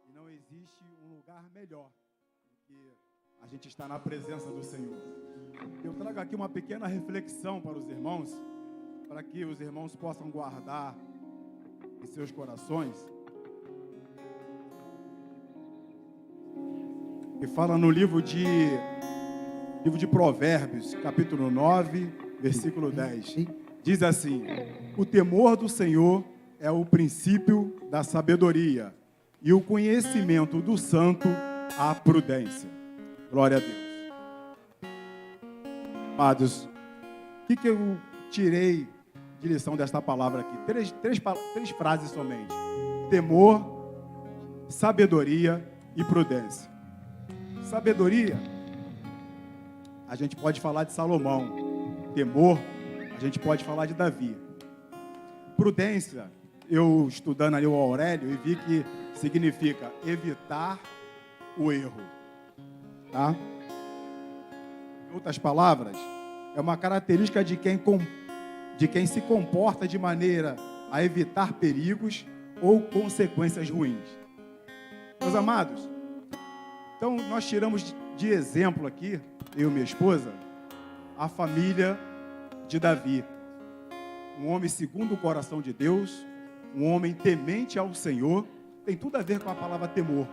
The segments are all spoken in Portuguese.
E não existe um lugar melhor do que a gente estar na presença do Senhor. Eu trago aqui uma pequena reflexão para os irmãos, para que os irmãos possam guardar em seus corações. Que fala no livro de Provérbios, capítulo 9, versículo 10. Diz assim: o temor do Senhor é o princípio da sabedoria, e o conhecimento do santo, a prudência. Glória a Deus. Amados, o que eu tirei de lição desta palavra aqui? Três frases somente: temor, sabedoria e prudência. Sabedoria, a gente pode falar de Salomão. Temor, a gente pode falar de Davi. Prudência, eu estudando ali o Aurélio e vi que significa evitar o erro, tá? Em outras palavras, é uma característica de quem se comporta de maneira a evitar perigos ou consequências ruins. Meus amados, então nós tiramos de exemplo aqui, eu e minha esposa, a família de Davi. Um homem segundo o coração de Deus, um homem temente ao Senhor. Tem tudo a ver com a palavra temor.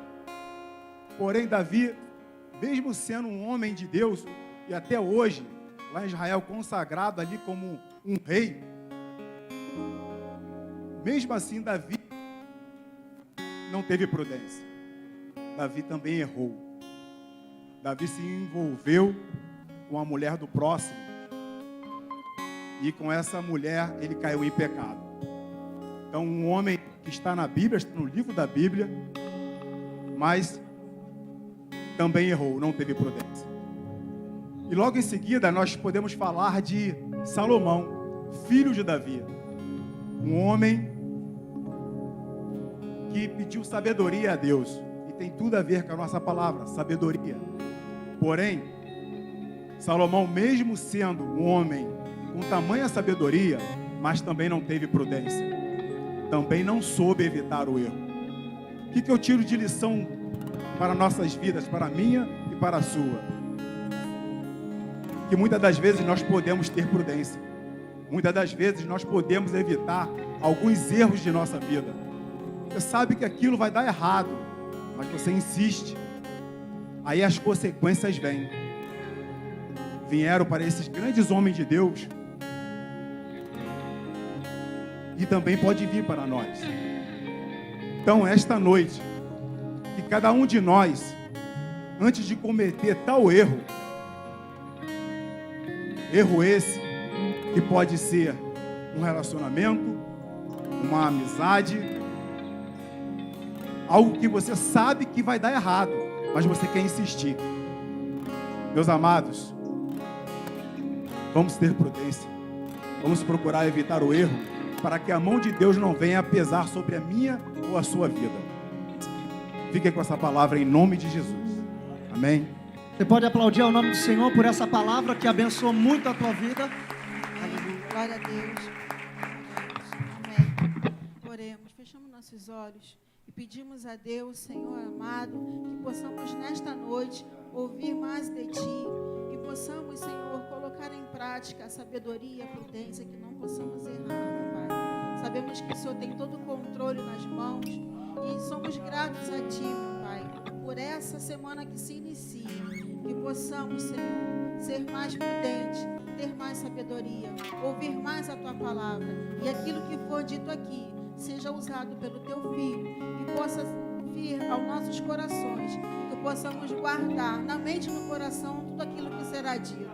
Porém, Davi, mesmo sendo um homem de Deus, e até hoje, lá em Israel, consagrado ali como um rei, mesmo assim, Davi não teve prudência. Davi também errou. Davi se envolveu com a mulher do próximo, e com essa mulher ele caiu em pecado. Então, um homem que está na Bíblia, está no livro da Bíblia, mas também errou, não teve prudência. E logo em seguida nós podemos falar de Salomão, filho de Davi, um homem que pediu sabedoria a Deus, e tem tudo a ver com a nossa palavra, sabedoria. Porém, Salomão, mesmo sendo um homem com tamanha sabedoria, mas também não teve prudência, também não soube evitar o erro. O que eu tiro de lição para nossas vidas, para a minha e para a sua? Que muitas das vezes nós podemos ter prudência, muitas das vezes nós podemos evitar alguns erros de nossa vida. Você sabe que aquilo vai dar errado, mas você insiste, aí as consequências vêm. vieram para esses grandes homens de Deus, e também pode vir para nós. Então, esta noite, que cada um de nós, antes de cometer tal erro esse, que pode ser um relacionamento, uma amizade, algo que você sabe que vai dar errado, mas você quer insistir. Meus amados, vamos ter prudência, vamos procurar evitar o erro, para que a mão de Deus não venha a pesar sobre a minha ou a sua vida. Fique com essa palavra em nome de Jesus. Amém? Você pode aplaudir ao nome do Senhor por essa palavra que abençoou muito a tua vida. Aleluia. Glória a Deus. Amém. Oremos, fechamos nossos olhos e pedimos a Deus, Senhor amado, que possamos nesta noite ouvir mais de Ti e possamos, Senhor, colocar em prática a sabedoria e a prudência, que não possamos errar, meu Pai. Sabemos que o Senhor tem todo o controle nas mãos e somos gratos a Ti, meu Pai, por essa semana que se inicia, que possamos, Senhor, ser mais prudentes, ter mais sabedoria, ouvir mais a Tua palavra e aquilo que for dito aqui seja usado pelo Teu Filho e possa vir aos nossos corações, que possamos guardar na mente e no coração tudo aquilo que será dito.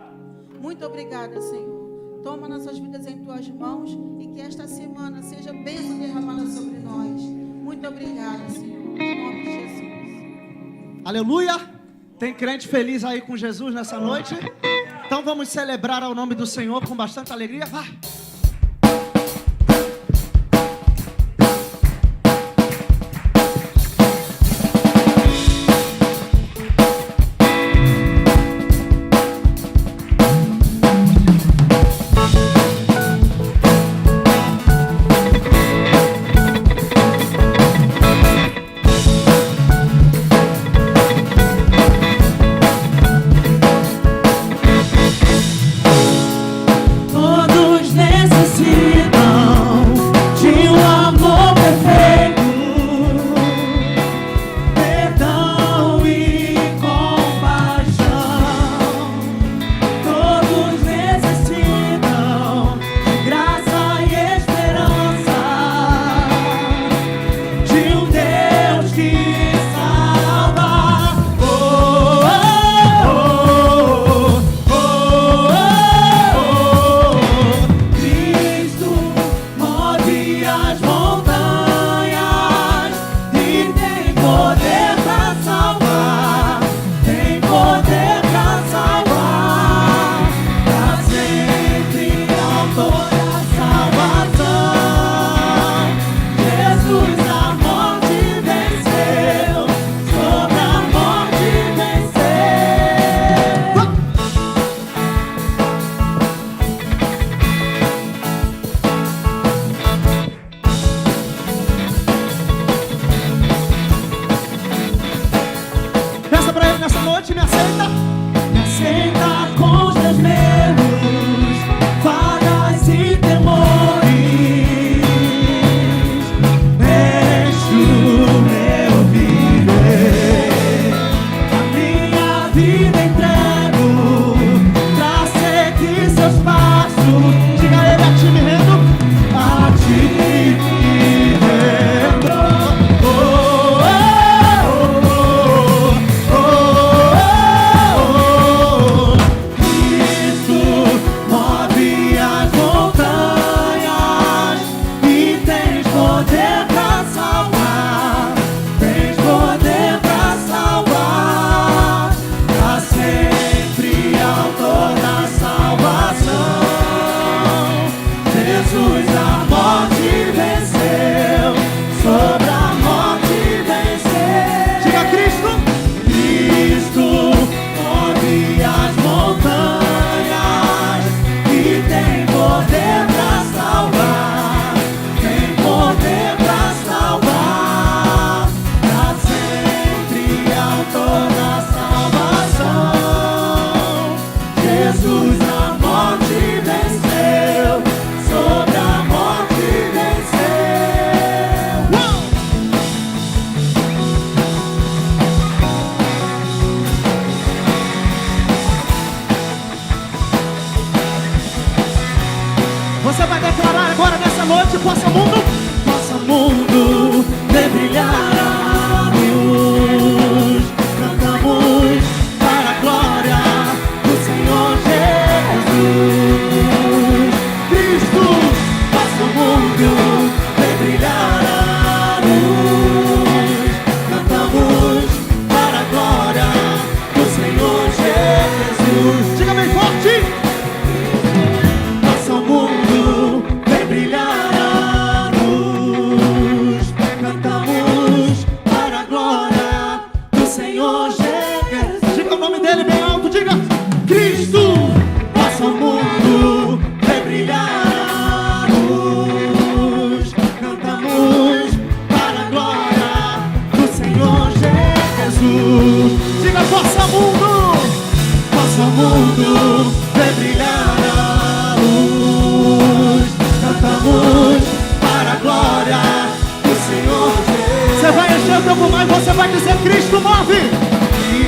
Muito obrigada, Senhor. Toma nossas vidas em Tuas mãos e que esta semana seja bênção derramada sobre nós. Muito obrigada, Senhor. Em nome de Jesus. Aleluia! Tem crente feliz aí com Jesus nessa noite? Então vamos celebrar ao nome do Senhor com bastante alegria. Vai! Todos você vai declarar agora nessa noite: possa mundo ver brilhar a luz. Cantamos para a glória do Senhor Jesus. Cristo, possa o mundo ver brilhar a luz. Cantamos para a glória do Senhor Jesus. Diga bem forte. Possa o mundo ver brilhar a luz. Cantamos para a glória do Senhor Jesus. Diga o nome dele bem alto, diga: Cristo, possa o mundo ver brilhar a luz. Cantamos para a glória do Senhor Jesus. Diga: possa o mundo ver brilhar a luz. Cantamos para a glória do Senhor Jesus. Você vai encher o teu pulmão e você vai dizer: Cristo move.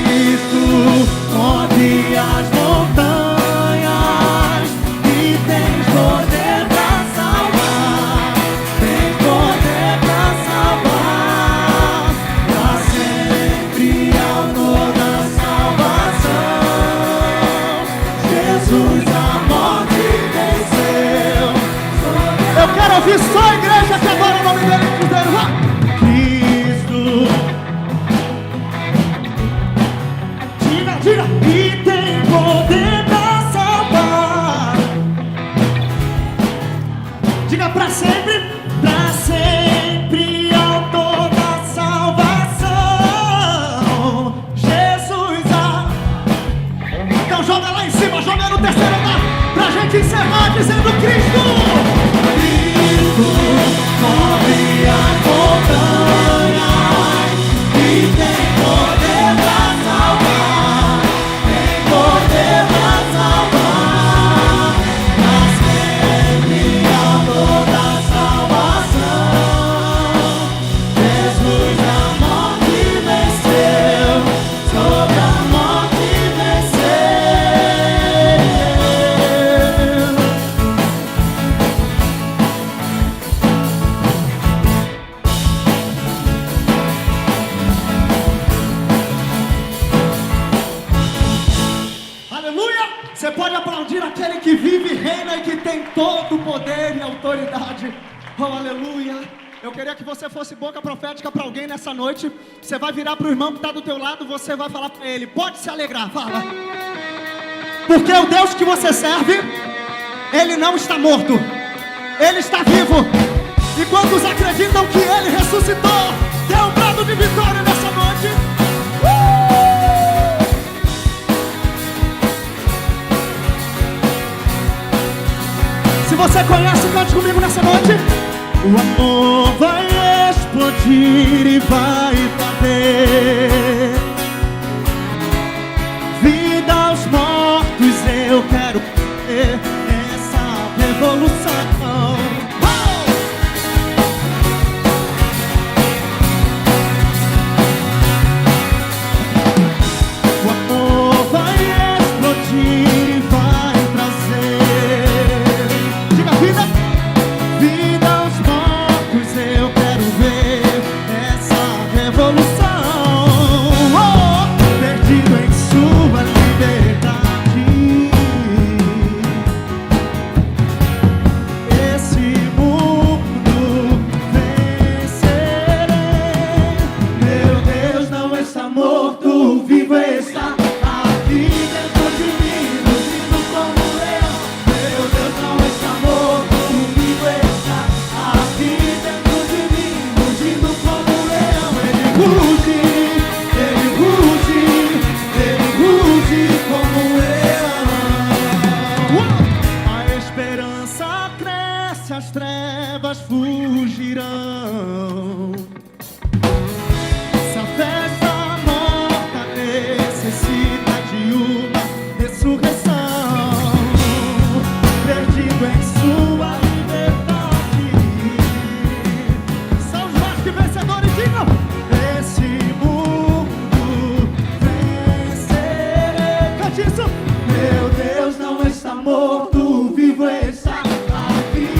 Cristo move as montanhas e tem poder pra salvar. Tem poder pra salvar. Pra sempre autor da salvação. Jesus a morte venceu. Eu quero ouvir só a igreja que adora o nome dele. Cristo. Diga, e tem poder pra salvar. Diga: pra sempre autor da salvação. Jesus Então joga lá em cima, joga no terceiro andar, pra gente encerrar dizendo: Cristo move as montanhas e tem poder pra salvar. Tem poder pra salvar. Pra sempre autor da salvação. Jesus a morte venceu. Sobre a morte venceu. Aleluia! Você pode aplaudir aquele que vive, reina e que tem todo o poder e autoridade. Oh, aleluia! Eu queria que você fosse boca profética para alguém nessa noite. Você vai virar para o irmão que está do teu lado, você vai falar para ele: pode se alegrar, fala. Porque o Deus que você serve, Ele não está morto, Ele está vivo. E quantos acreditam que Ele ressuscitou, dê um brado de vitória nessa noite. Se você conhece, cante comigo nessa noite. O amor vai explodir e vai bater. Vida aos mortos, eu quero ver essa revolução. O amor vai explodir e vai trazer. Diga: vida aos mortos, eu quero ver essa revolução. Perdido em sua liberdade, esse mundo vencerei. Meu Deus não está morto, vivo está. Aqui dentro de mim, luzindo como leão. Meu Deus não está morto, vivo está. Aqui dentro de mim, luzindo como leão. Ele ruge como leão. A esperança cresce, as trevas fugirão. Essa festa morta necessita de uma ressurreição. Perdido em sua liberdade, são os mais que vencedores, digam: esse mundo vencerei. Cante isso. Meu Deus não está morto, vivo está. Aqui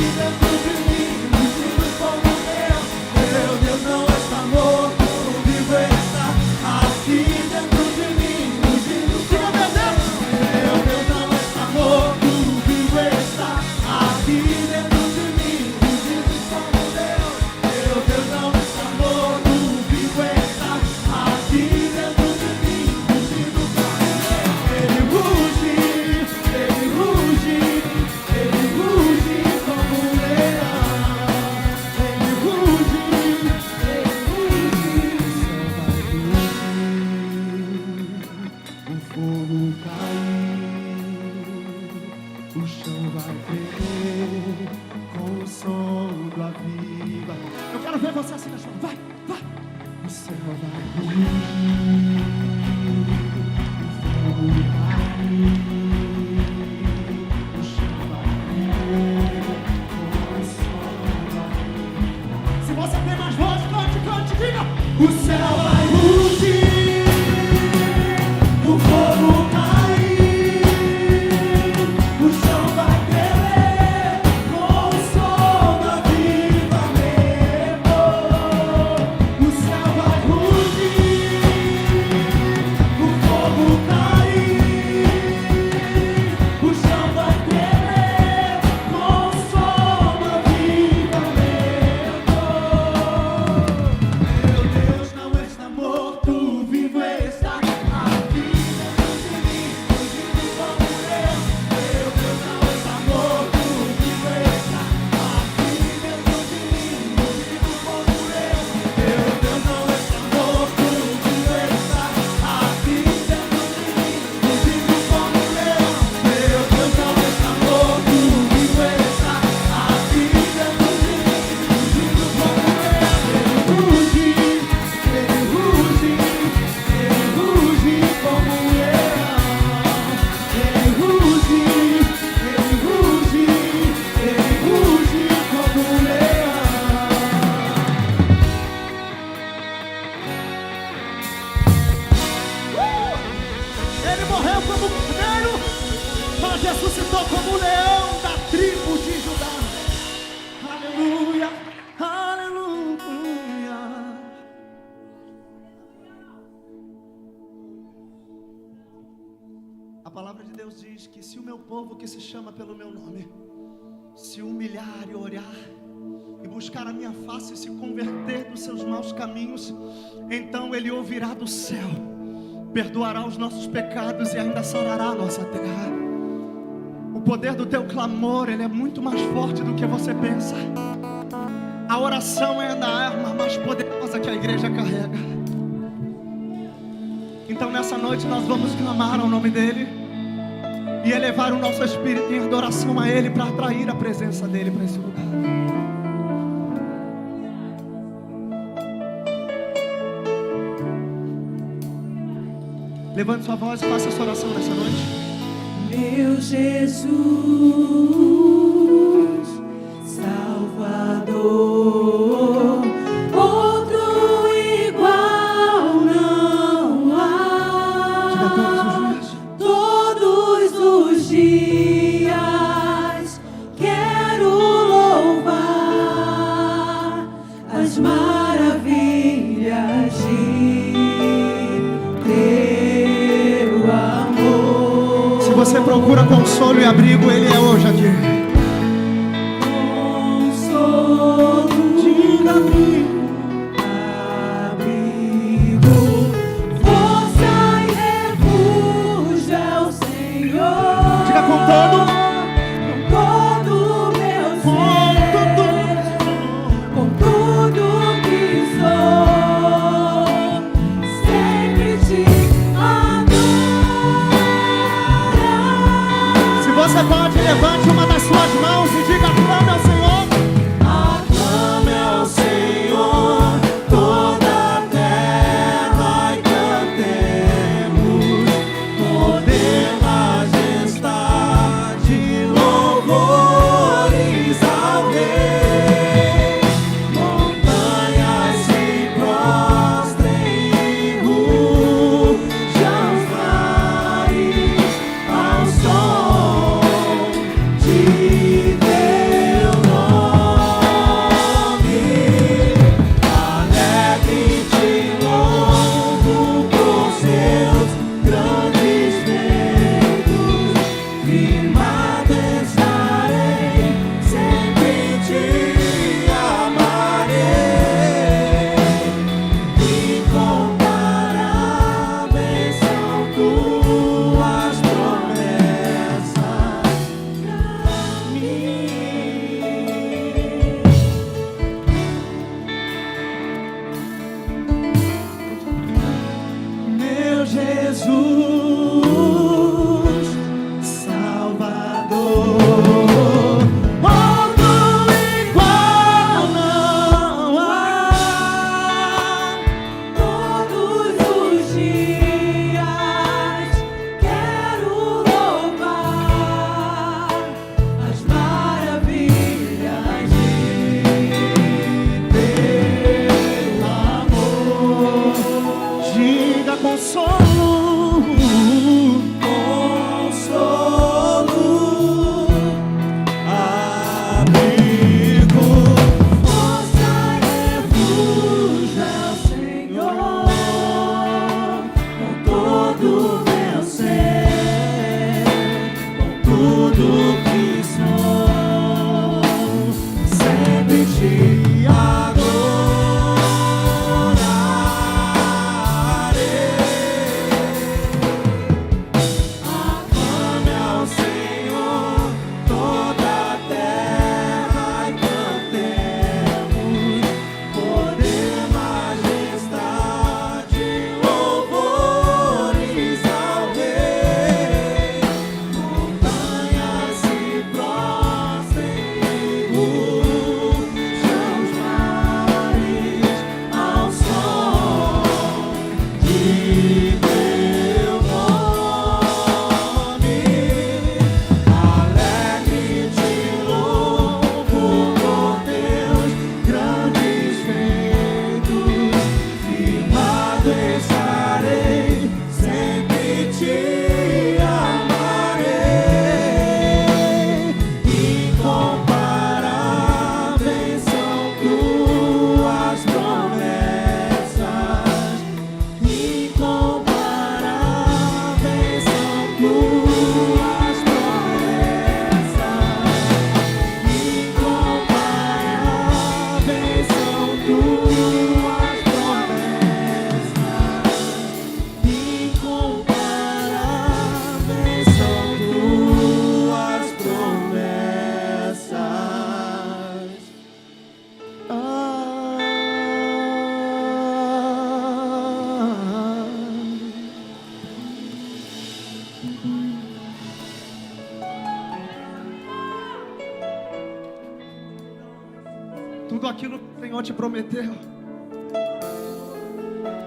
O chão vai tremer com o som do aviva. Eu quero ver você assim na chuva. Vai, vai. O céu vai ruir, o fogo vai ruir, o chão vai tremer com o som do aviva. Se você tem mais voz, cante, cante, diga. O céu vai rugir, o fogo cair, o chão vai tremer com o som do avivamento. O céu vai rugir, o fogo cair, o chão vai tremer com o som do avivamento. Meu Deus não está morto, vivo está. A vida dentro de mim, fugindo como eu. Meu Deus não está morto, vivo está. A vida dentro de mim, fugindo como eu. Meu Deus não está morto, vivo está. A vida dentro de mim, fugindo como eu. Meu Deus não está morto, vivo está. A vida dentro de mim, fugindo como eu. Ele ruge como um leão. Ele ruge como um leão. Ele morreu como um cordeiro, mas ressuscitou como um leão da tribo de Judá. Aleluia, aleluia. A palavra de Deus diz que se o meu povo que se chama pelo meu nome se humilhar e orar e buscar a minha face e se converter dos seus maus caminhos, então Ele ouvirá do céu, perdoará os nossos pecados e ainda sarará a nossa terra. O poder do teu clamor, ele é muito mais forte do que você pensa. A oração é a arma mais poderosa que a igreja carrega. Então nessa noite nós vamos clamar ao nome dEle e elevar o nosso espírito em adoração a Ele, para atrair a presença dEle para esse lugar. Levante sua voz e faça essa oração nessa noite. Meu Jesus, Salvador, outro igual não há. Diga Todos os dias quero louvar as maravilhas de teu amor. Se você procura consolo e abrigo, Ele é hoje aqui. Consolo, Diga-me. abrigo, força e refúgio é o Senhor. Diga com todo meu ser, com tudo que sou, sempre te adorar. Se você pode, levante uma das suas mãos e diga: clame ao Senhor. Aclame ao Senhor toda a terra e cantemos poder, majestade, louvores ao Rei. Montanhas se prostrem e rujam os mares ao som de teu nome. tudo aquilo que o Senhor te prometeu.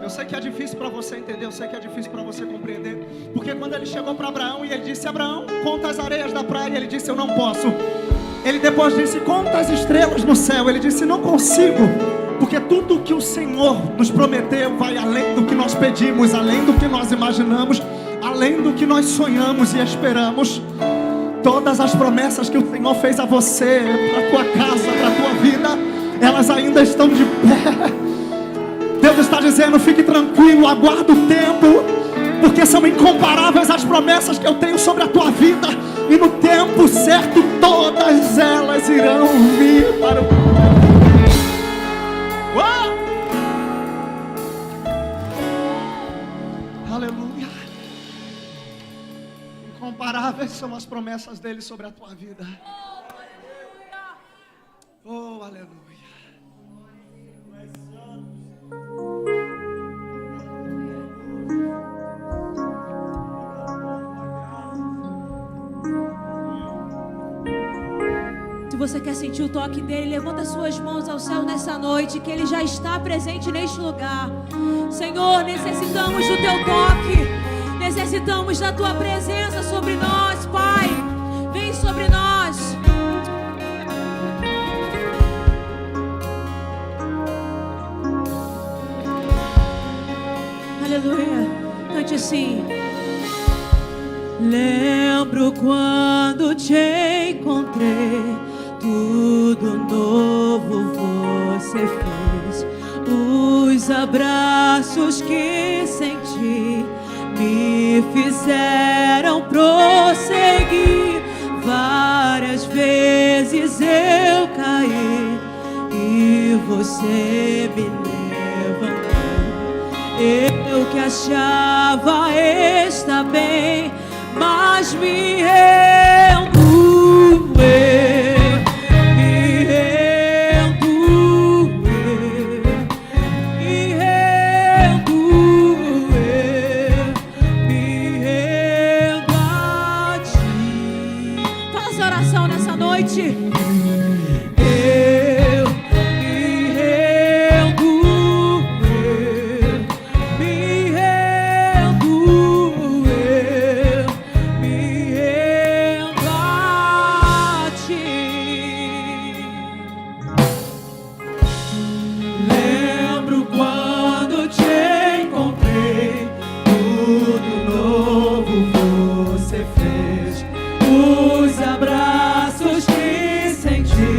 Eu sei que é difícil para você entender, eu sei que é difícil para você compreender, porque quando ele chegou para Abraão e ele disse: Abraão, conta as areias da praia, ele disse: eu não posso. Ele depois disse: conta as estrelas no céu, ele disse: não consigo, porque tudo que o Senhor nos prometeu vai além do que nós pedimos, além do que nós imaginamos, além do que nós sonhamos e esperamos. Todas as promessas que o Senhor fez a você, para a tua casa, para a tua vida, elas ainda estão de pé. Deus está dizendo: fique tranquilo, aguarda o tempo, porque são incomparáveis as promessas que eu tenho sobre a tua vida, e no tempo certo todas elas irão vir para o... Aleluia. Incomparáveis são as promessas dele sobre a tua vida. Oh, aleluia. Se você quer sentir o toque dele, levanta suas mãos ao céu nessa noite, que ele já está presente neste lugar. Senhor, necessitamos do teu toque, necessitamos da tua presença sobre nós, Pai. Vem sobre nós. Aleluia. Cante assim. Lembro quando te encontrei, tudo novo você fez. Os abraços que senti me fizeram prosseguir. Várias vezes eu caí e você me levantou. Eu que achava estar bem, mas me rendo. Os abraços que senti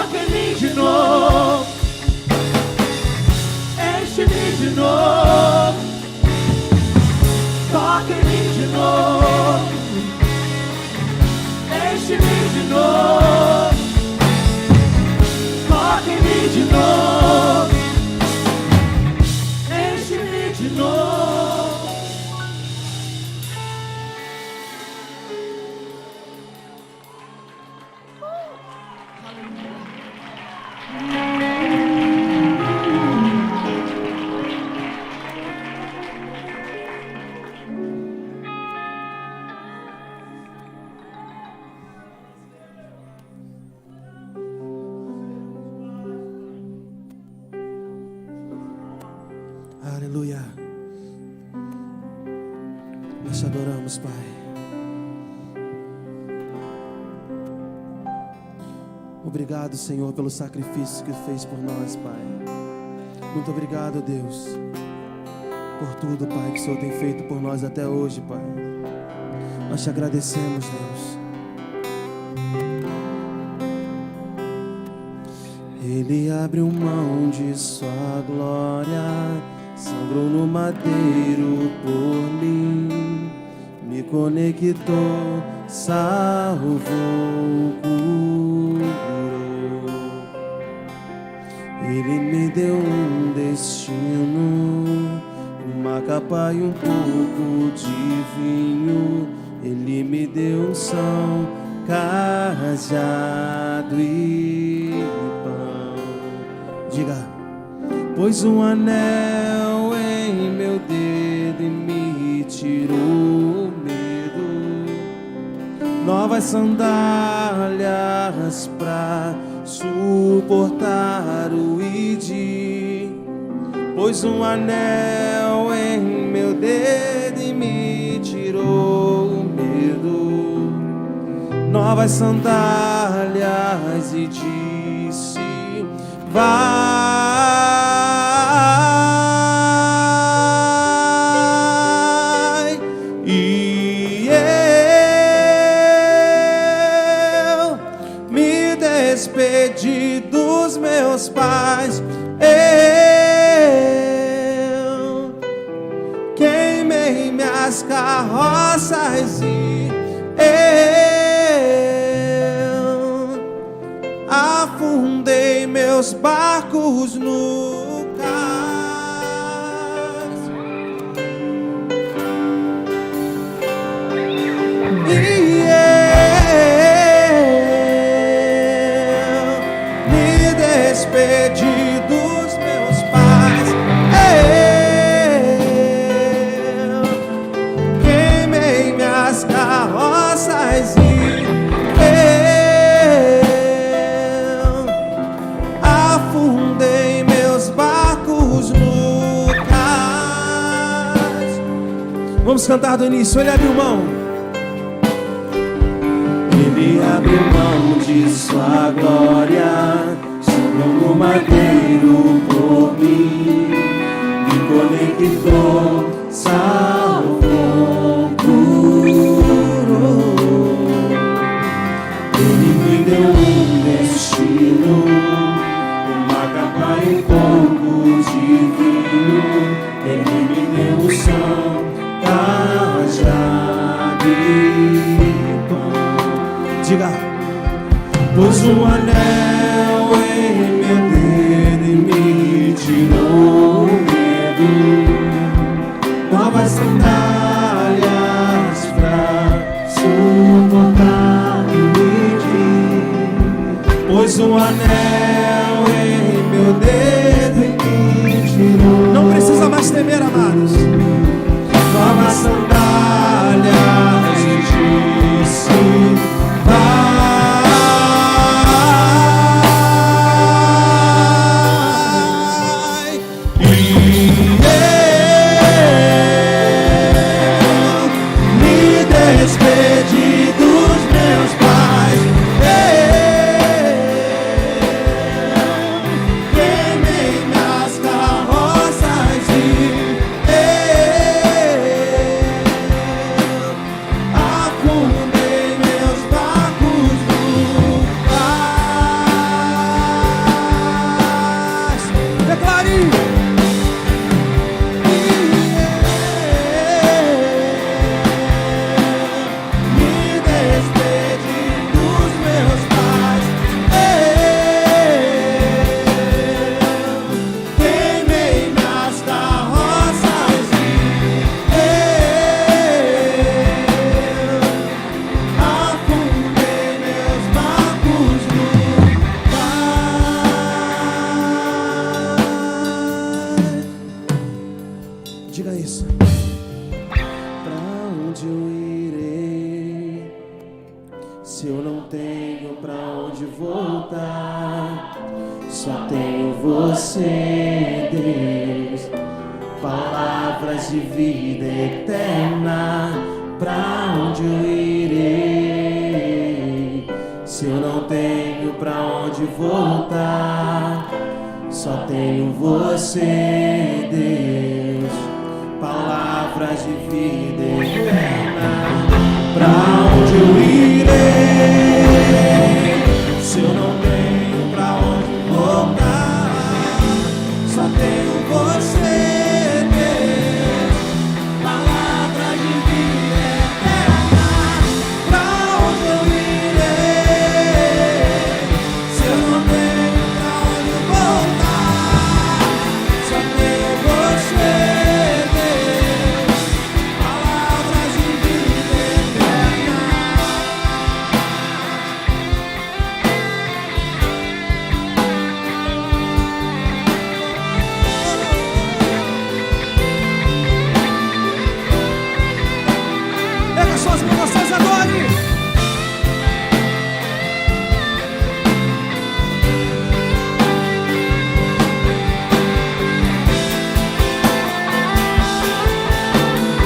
toca em mim de novo, enche-me de novo, toca em mim de novo, enche-me de novo, toca em mim de novo, enche-me de novo. Aleluia. Nós te adoramos, Pai. Obrigado, Senhor, pelo sacrifício que fez por nós, Pai. Muito obrigado, Deus, por tudo, Pai, que o Senhor tem feito por nós até hoje, Pai. Nós te agradecemos, Deus. Ele abriu mão de sua glória, sangrou no madeiro por mim, me conectou, salvou, curou. Ele me deu um destino, uma capa e um pouco de vinho. Ele me deu unção, cajado e pão. Diga: pôs um anel em meu dedo e me tirou o medo, novas sandálias pra suportar o ID. Pôs um anel em meu dedo e me tirou o medo, novas sandálias, e disse: vai. E eu me despedi dos meus pais, eu queimei minhas carroças e eu afundei meus barcos no cais. E eu me despedi dos meus pais, eu queimei minhas carroças e eu afundei meus barcos no cais. Vamos cantar do início. Ele abriu mão. Ele abriu mão de sua glória, sangrou no madeiro por mim, me conectou, salvou, curou. Ele me deu um destino, uma capa e um pouco de vinho. Ele me deu unção, cajado e pão. Diga: pôs um anel em meu dedo e me tirou o medo, novas sandálias pra suportar o dia. Pôs um anel em meu dedo e me tirou. Não precisa mais temer, amados. Novas sandálias, e disse: vai. E eu me despedi dos meus pais, eu queimei minhas carroças e eu Só tenho você, Deus. Palavras de vida eterna. Pra onde eu irei? Se eu não tenho pra onde voltar, só tenho você, Deus. Palavras de vida eterna. Pra onde eu irei? Se eu não tenho pra onde voltar, só tenho você, Deus. Palavras de vida eterna. Pra onde eu irei? Se eu não tenho pra onde voltar, só tenho você, Deus. Palavras de vida eterna. Pega suas mãos, vocês adorem.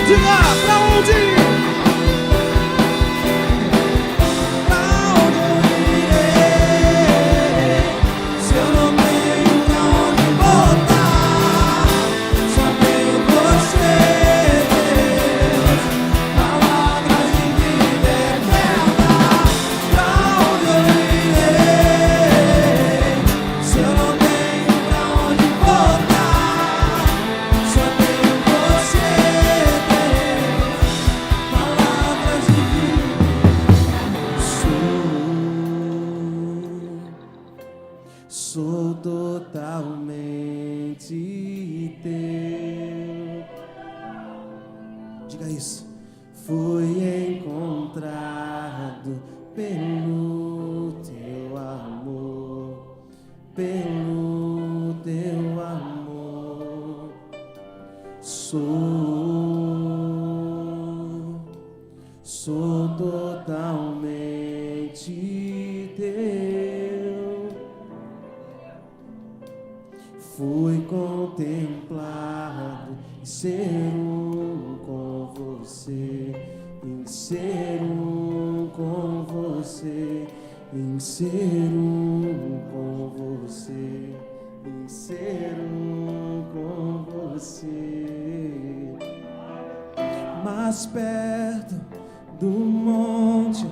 Diga pra onde ir? Pra onde eu irei? Se eu não tenho pra onde voltar, só tenho você, Deus. Palavras de vida eterna. Pra onde eu irei? Se eu não tenho pra onde voltar, só tenho você, Deus. Palavras de vida. Sou totalmente teu. Diga isso. Fui encontrado pelo teu amor, pelo teu amor. Sou totalmente teu. Fui contemplado em ser um com você, em ser um com você, em ser um com você, em ser um com você. Mais perto do monte,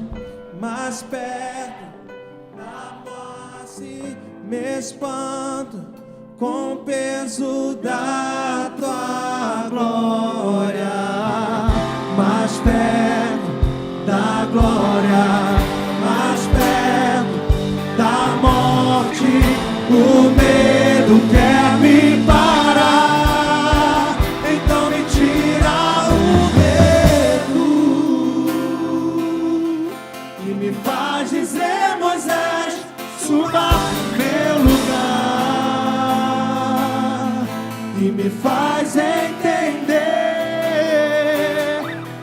mais perto da face, me espanto com o peso da tua glória. Mais perto da glória, mais perto da morte, o medo quer me parar, então me tira o medo e me faz dizer: Moisés, suba meu lugar, e me faz entender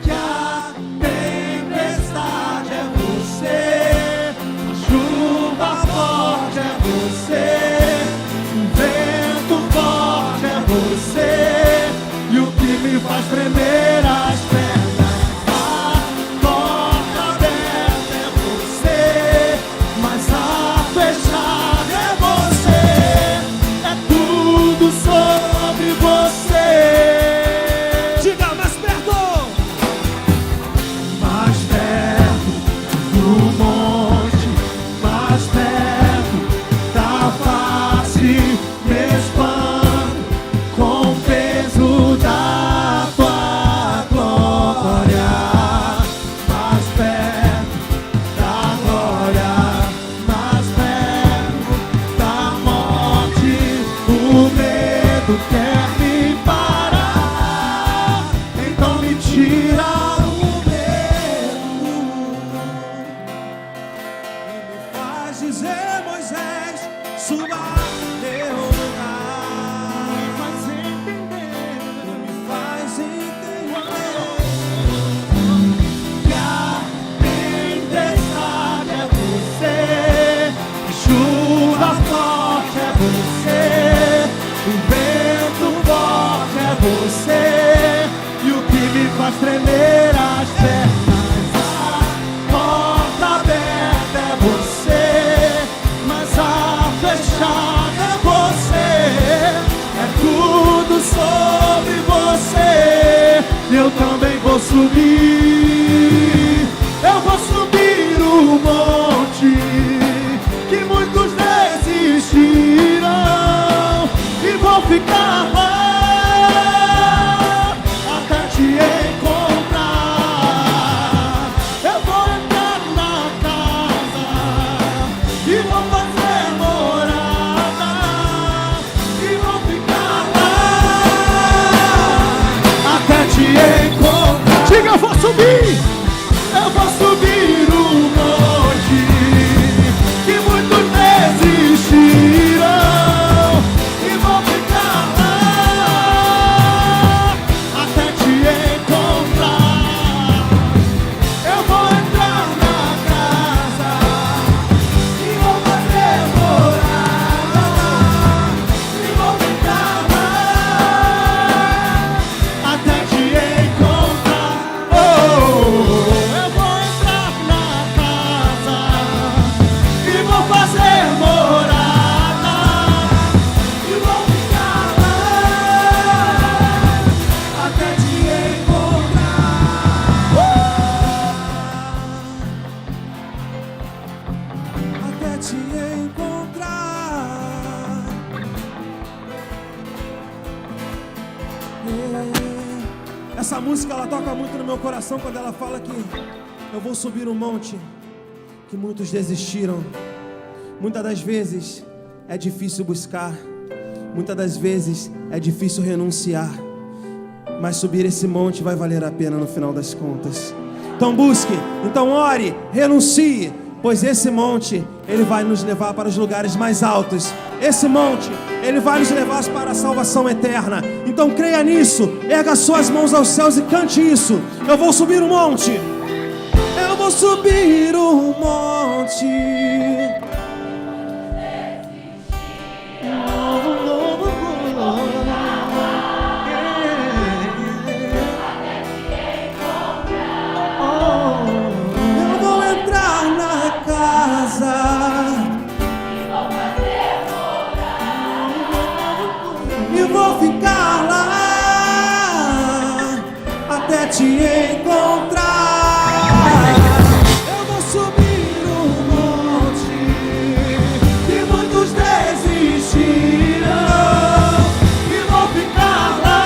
que a tempestade é você, a chuva forte é você, o vento forte é você, e o que me faz tremer as pernas, a porta aberta é você, mas a fechada é você, é tudo sobre você. Diga mais perto, mais perto do monte, mais perto da face, me espanto com o peso da tua glória. Mais perto da glória, mais perto da morte, o medo quer me parar, então me tira o medo e me faz dizer: Moisés, suba meu lugar, me faz entender que a tempestade é você, a chuva forte é tremer as pernas. A porta aberta é você, mas a fechada é você. É tudo sobre você. Eu também vou subir. Eu vou subir o monte que muitos desistiram, e vou ficar lá até te encontrar. Eu vou entrar na casa e vou fazer morada, e vou ficar lá até te encontrar. Diga, eu vou subir. Eu vou subir o monte que muitos desistiram, e vou ficar lá até te encontrar. Eu vou entrar na casa e vou fazer morada, e vou ficar lá até te encontrar. Oh! Essa música ela toca muito no meu coração quando ela fala que eu vou subir um monte que muitos desistiram. Muitas das vezes é difícil buscar, muitas das vezes é difícil renunciar, mas subir esse monte vai valer a pena no final das contas. Então busque, então ore, renuncie, pois esse monte, ele vai nos levar para os lugares mais altos. Esse monte, ele vai nos levar para a salvação eterna. Então creia nisso, erga suas mãos aos céus e cante isso. Eu vou subir o monte. Eu vou subir o monte. Eu vou entrar na casa e vou ficar lá até te encontrar. Eu vou subir o monte que muitos desistiram, e vou ficar lá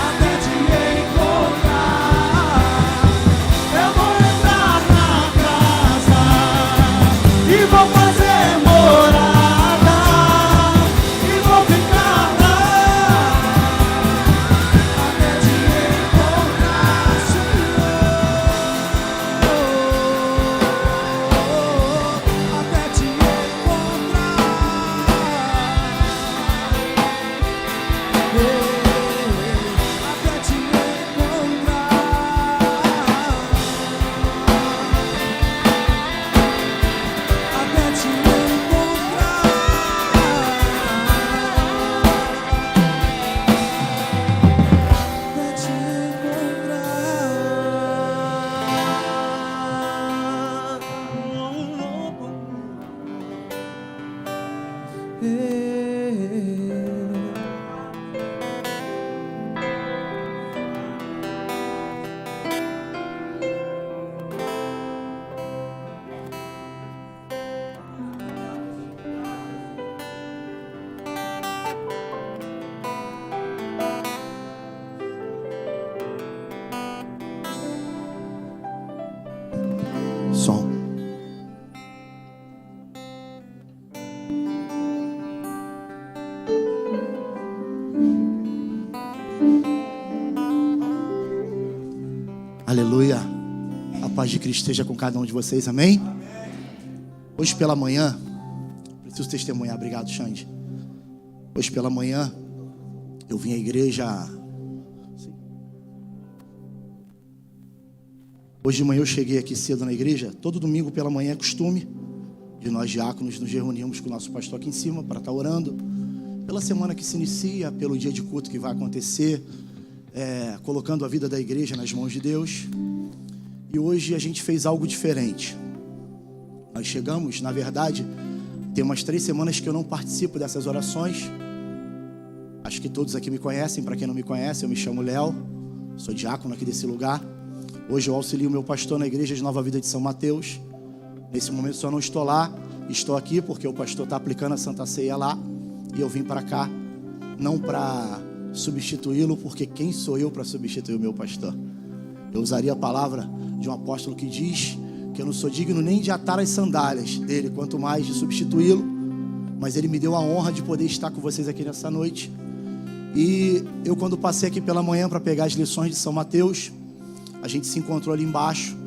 até te encontrar. Eu vou entrar na casa e vou fazer morada, e vou ficar lá até te encontrar, Senhor. Até te encontrar. Até te encontrar. Até te Som. Aleluia. A paz de Cristo esteja com cada um de vocês, amém? Hoje pela manhã, preciso testemunhar, obrigado, Xande. Hoje pela manhã, eu vim à igreja. Hoje de manhã eu cheguei aqui cedo na igreja. Todo domingo pela manhã é costume de nós diáconos nos reunirmos com o nosso pastor aqui em cima para estar orando pela semana que se inicia, pelo dia de culto que vai acontecer. colocando a vida da igreja nas mãos de Deus. E hoje a gente fez algo diferente. Nós chegamos, na verdade, tem umas 3 semanas que eu não participo dessas orações. Acho que todos aqui me conhecem. Para quem não me conhece, eu me chamo Léo, sou diácono aqui desse lugar. Hoje eu auxilio meu pastor na igreja de Nova Vida de São Mateus. Nesse momento só não estou lá, estou aqui porque o pastor está aplicando a Santa Ceia lá. E eu vim para cá, não para substituí-lo, porque quem sou eu para substituir o meu pastor? Eu usaria a palavra de um apóstolo que diz que eu não sou digno nem de atar as sandálias dele, quanto mais de substituí-lo. Mas ele me deu a honra de poder estar com vocês aqui nessa noite. E eu, quando passei aqui pela manhã para pegar as lições de São Mateus, a gente se encontrou ali embaixo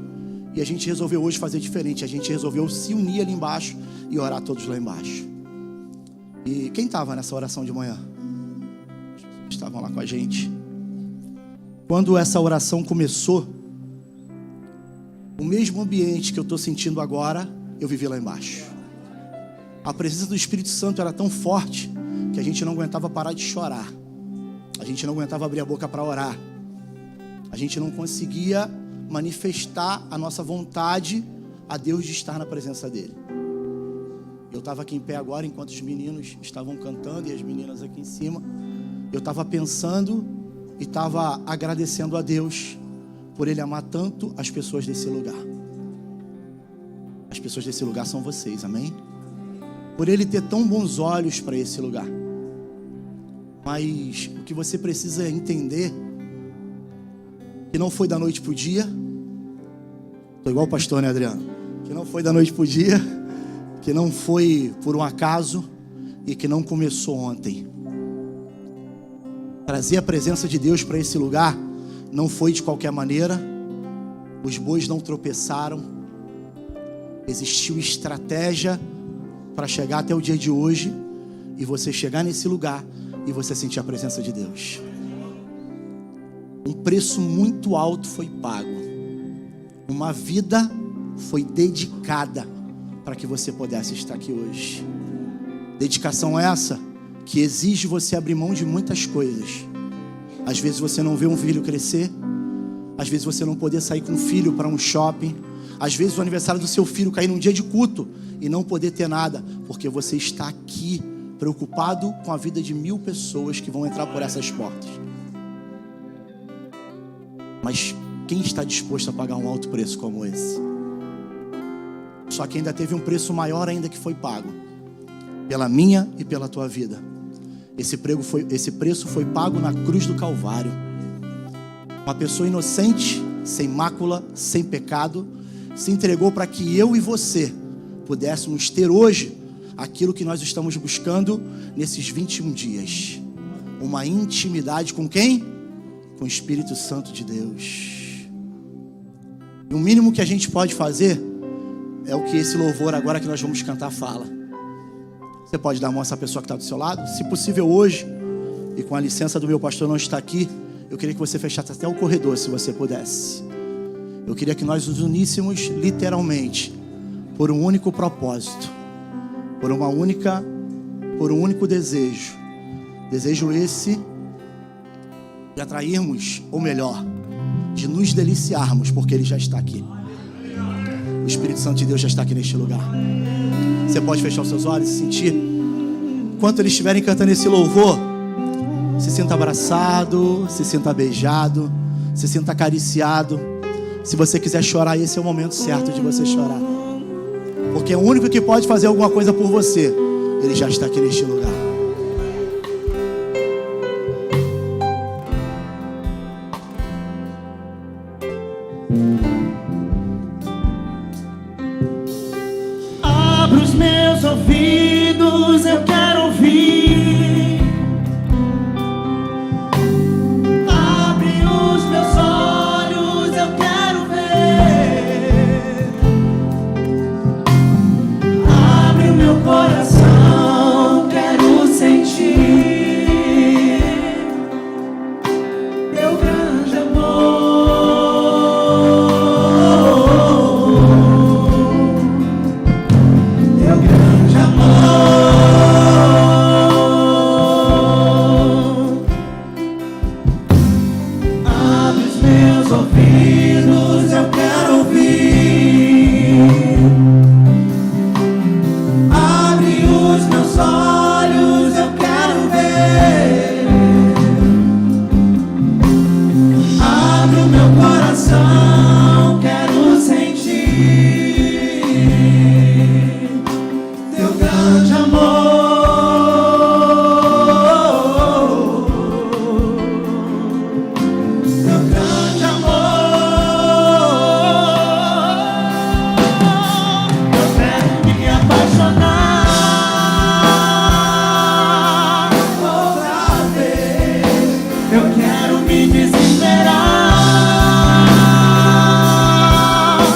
e a gente resolveu hoje fazer diferente. A gente resolveu se unir ali embaixo e orar todos lá embaixo. E quem estava nessa oração de manhã? Estavam lá com a gente. Quando essa oração começou, o mesmo ambiente que eu estou sentindo agora, eu vivi lá embaixo. A presença do Espírito Santo era tão forte que a gente não aguentava parar de chorar. A gente não aguentava abrir a boca para orar. A gente não conseguia manifestar a nossa vontade a Deus de estar na presença dele. Eu estava aqui em pé agora, enquanto os meninos estavam cantando e as meninas aqui em cima. Eu estava pensando e estava agradecendo a Deus por Ele amar tanto as pessoas desse lugar. As pessoas desse lugar são vocês, amém? Por Ele ter tão bons olhos para esse lugar. Mas o que você precisa entender, que não foi da noite para o dia. Estou igual o pastor, né, Adriano? Que não foi da noite para o dia, que não foi por um acaso e que não começou ontem. Trazer a presença de Deus para esse lugar não foi de qualquer maneira. Os bois não tropeçaram. Existiu estratégia para chegar até o dia de hoje e você chegar nesse lugar e você sentir a presença de Deus. Um preço muito alto foi pago. Uma vida foi dedicada para que você pudesse estar aqui hoje. Dedicação essa que exige você abrir mão de muitas coisas. Às vezes você não vê um filho crescer. Às vezes você não poder sair com um filho para um shopping. Às vezes o aniversário do seu filho cair num dia de culto e não poder ter nada, porque você está aqui preocupado com a vida de 1000 pessoas que vão entrar por essas portas. Mas quem está disposto a pagar um alto preço como esse? Só que ainda teve um preço maior ainda que foi pago pela minha e pela tua vida. Esse preço foi pago na cruz do Calvário. Uma pessoa inocente, sem mácula, sem pecado, se entregou para que eu e você pudéssemos ter hoje aquilo que nós estamos buscando nesses 21 dias. Uma intimidade com quem? Com o Espírito Santo de Deus. E o mínimo que a gente pode fazer é o que esse louvor agora que nós vamos cantar fala. Você pode dar a mão a essa pessoa que está do seu lado? Se possível hoje, e com a licença do meu pastor não estar aqui, eu queria que você fechasse até o corredor, se você pudesse. Eu queria que nós nos uníssemos literalmente por um único propósito, por um único desejo. Desejo esse de atrairmos, ou melhor, de nos deliciarmos, porque Ele já está aqui. O Espírito Santo de Deus já está aqui neste lugar. Você pode fechar os seus olhos e sentir. Enquanto eles estiverem cantando esse louvor, se sinta abraçado, se sinta beijado, se sinta acariciado. Se você quiser chorar, esse é o momento certo de você chorar. Porque é o único que pode fazer alguma coisa por você. Ele já está aqui neste lugar. Abra os meus ouvidos, eu quero ouvir. Abre os meus olhos, eu quero ver. Abre o meu coração, quero sentir teu grande amor. apaixonar outra vez. Eu quero me desesperar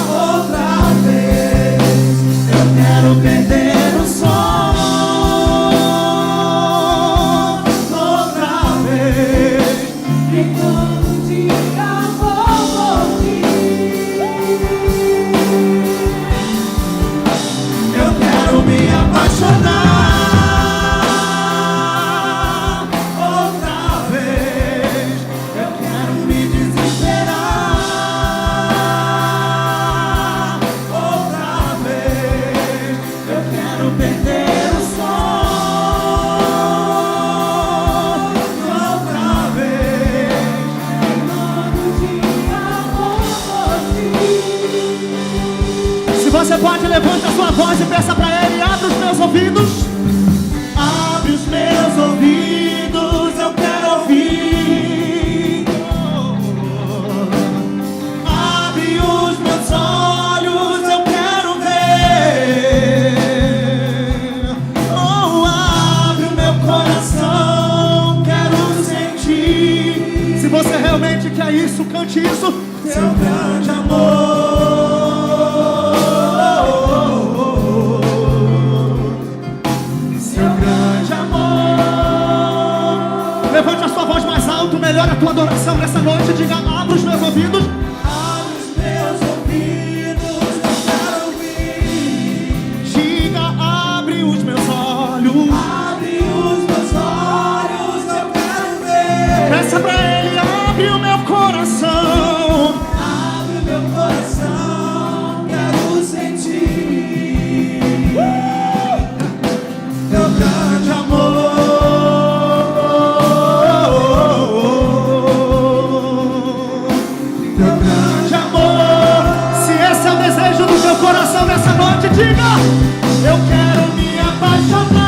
outra vez. Eu quero perder o som outra vez. E todo dia vou ouvir. Eu quero me apaixonar outra vez. Eu quero me desesperar outra vez. Eu quero perder o som outra vez. E todo dia vou ouvir. Se você pode, levante a sua voz e peça pra ele: abre os meus ouvidos. Abre os meus ouvidos, eu quero ouvir. Abre os meus olhos, eu quero ver. Oh, abre o meu coração, quero sentir. Se você realmente quer isso, cante isso. Seu grande amor. Seu grande amor. Levante a sua voz mais alto, melhora a tua adoração nessa noite. Diga: abra os meus ouvidos. Abre os meus ouvidos, eu quero ouvir. Diga: abre os meus olhos. Abre os meus olhos, eu quero ver. Peça pra ele: abre o meu coração. Abre o meu coração, quero sentir. Teu grande amor. Teu grande amor. Se esse é o desejo do teu coração nessa noite, diga: eu quero me apaixonar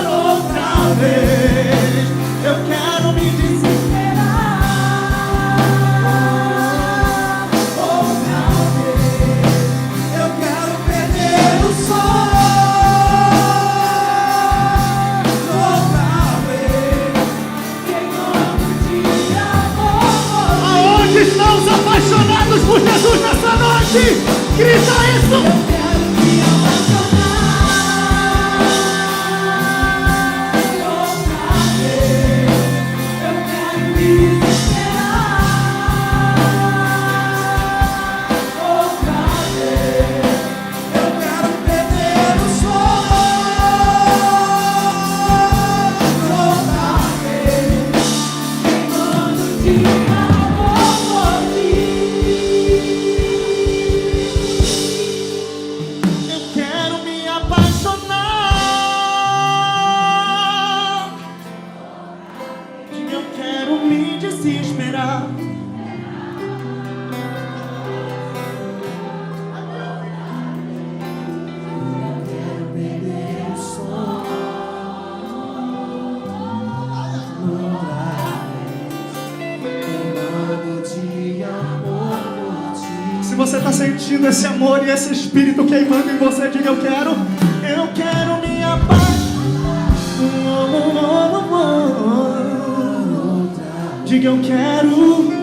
outra vez. Eu quero me desesperar outra vez. Eu quero perder o som outra vez. Em nome de amor. Aonde estão os apaixonados por Jesus nessa noite? Grita isso! Eu quero me apaixonar outra vez. Eu quero me desesperar outra vez. Eu quero perder o som outra vez. Em todo dia vou ouvir. Eu quero me apaixonar. Eu quero me desesperar. Se você está sentindo esse amor e esse espírito queimando em você, diga: eu quero me apaixonar. Diga: eu quero.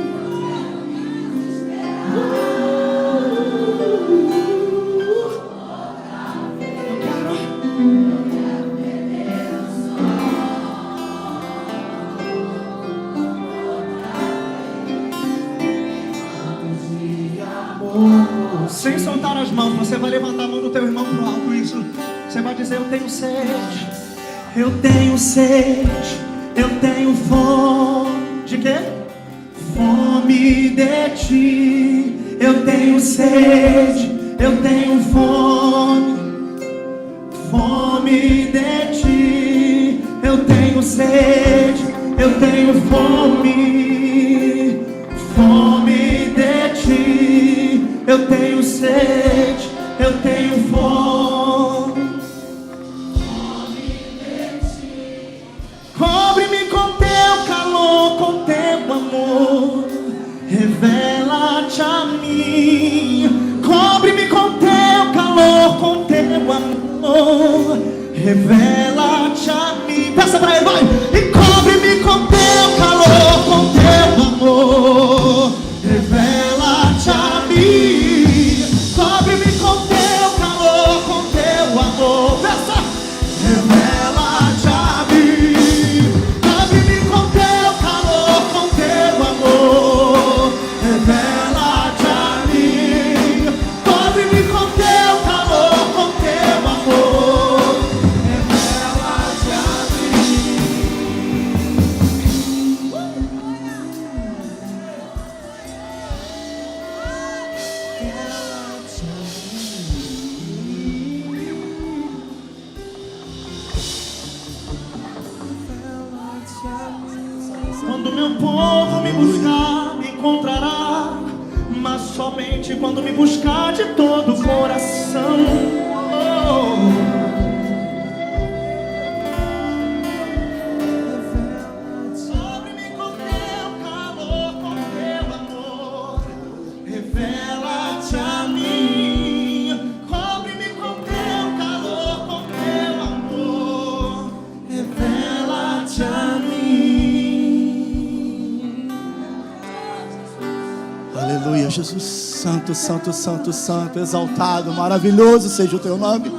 Sem soltar as mãos, você vai levantar a mão do teu irmão pro alto. Isso. Você vai dizer: eu tenho sede, eu tenho sede, eu tenho fome. De quê? Fome de ti. Eu tenho sede, eu tenho fome. Fome de ti. Eu tenho sede, eu tenho fome. Fome de ti. Eu tenho sede, eu tenho fome. Cobre-me com teu calor, com teu amor. Revela-te a mim. Cobre-me com teu meu povo me buscar, me encontrará, mas somente quando me buscar de todo o coração. Sobre-me com teu calor, com teu amor, revela-te a mim. Cobre-me com teu calor, com teu amor, revela-te a mim. Aleluia, Jesus, santo, santo, santo, santo, exaltado, maravilhoso seja o teu nome.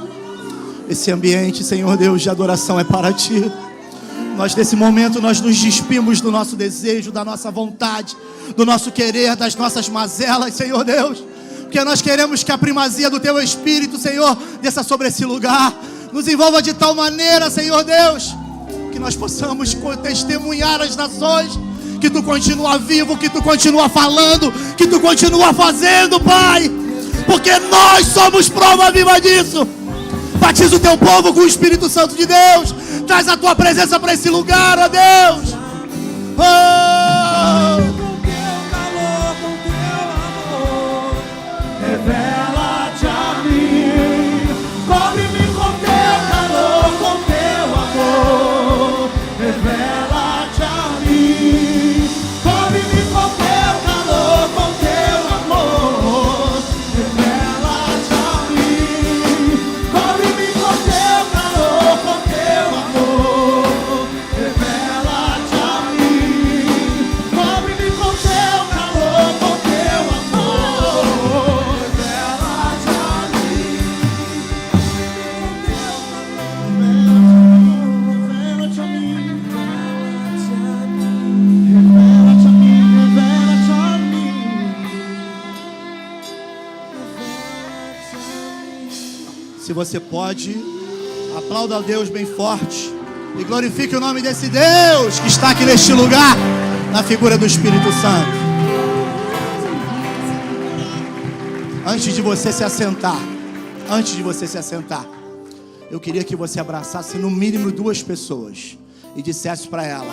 Esse ambiente, Senhor Deus, de adoração é para ti. Nós nesse momento, nós nos despimos do nosso desejo, da nossa vontade, do nosso querer, das nossas mazelas, Senhor Deus, porque nós queremos que a primazia do teu Espírito, Senhor, desça sobre esse lugar, nos envolva de tal maneira, Senhor Deus, que nós possamos testemunhar às nações que tu continua vivo, que tu continua falando, que tu continua fazendo, Pai, porque nós somos prova viva disso. Batiza o teu povo com o Espírito Santo de Deus. Traz a tua presença para esse lugar, ó Deus. Oh! Revela-te a mim. Cobre-me com teu calor, com teu amor. Revela-te a mim. Cobre-me com teu calor, com teu amor. Revela-te a mim. Cobre-me com teu calor, com teu amor. Revela-te a mim. Cobre-me com teu calor, com teu amor. Revela-te a mim. Revela-te a mim. Revela-te a mim. Revela-te a mim. Se você pode, aplauda a Deus bem forte e glorifique o nome desse Deus que está aqui neste lugar, na figura do Espírito Santo. Antes de você se assentar, eu queria que você abraçasse no mínimo 2 pessoas e dissesse para ela: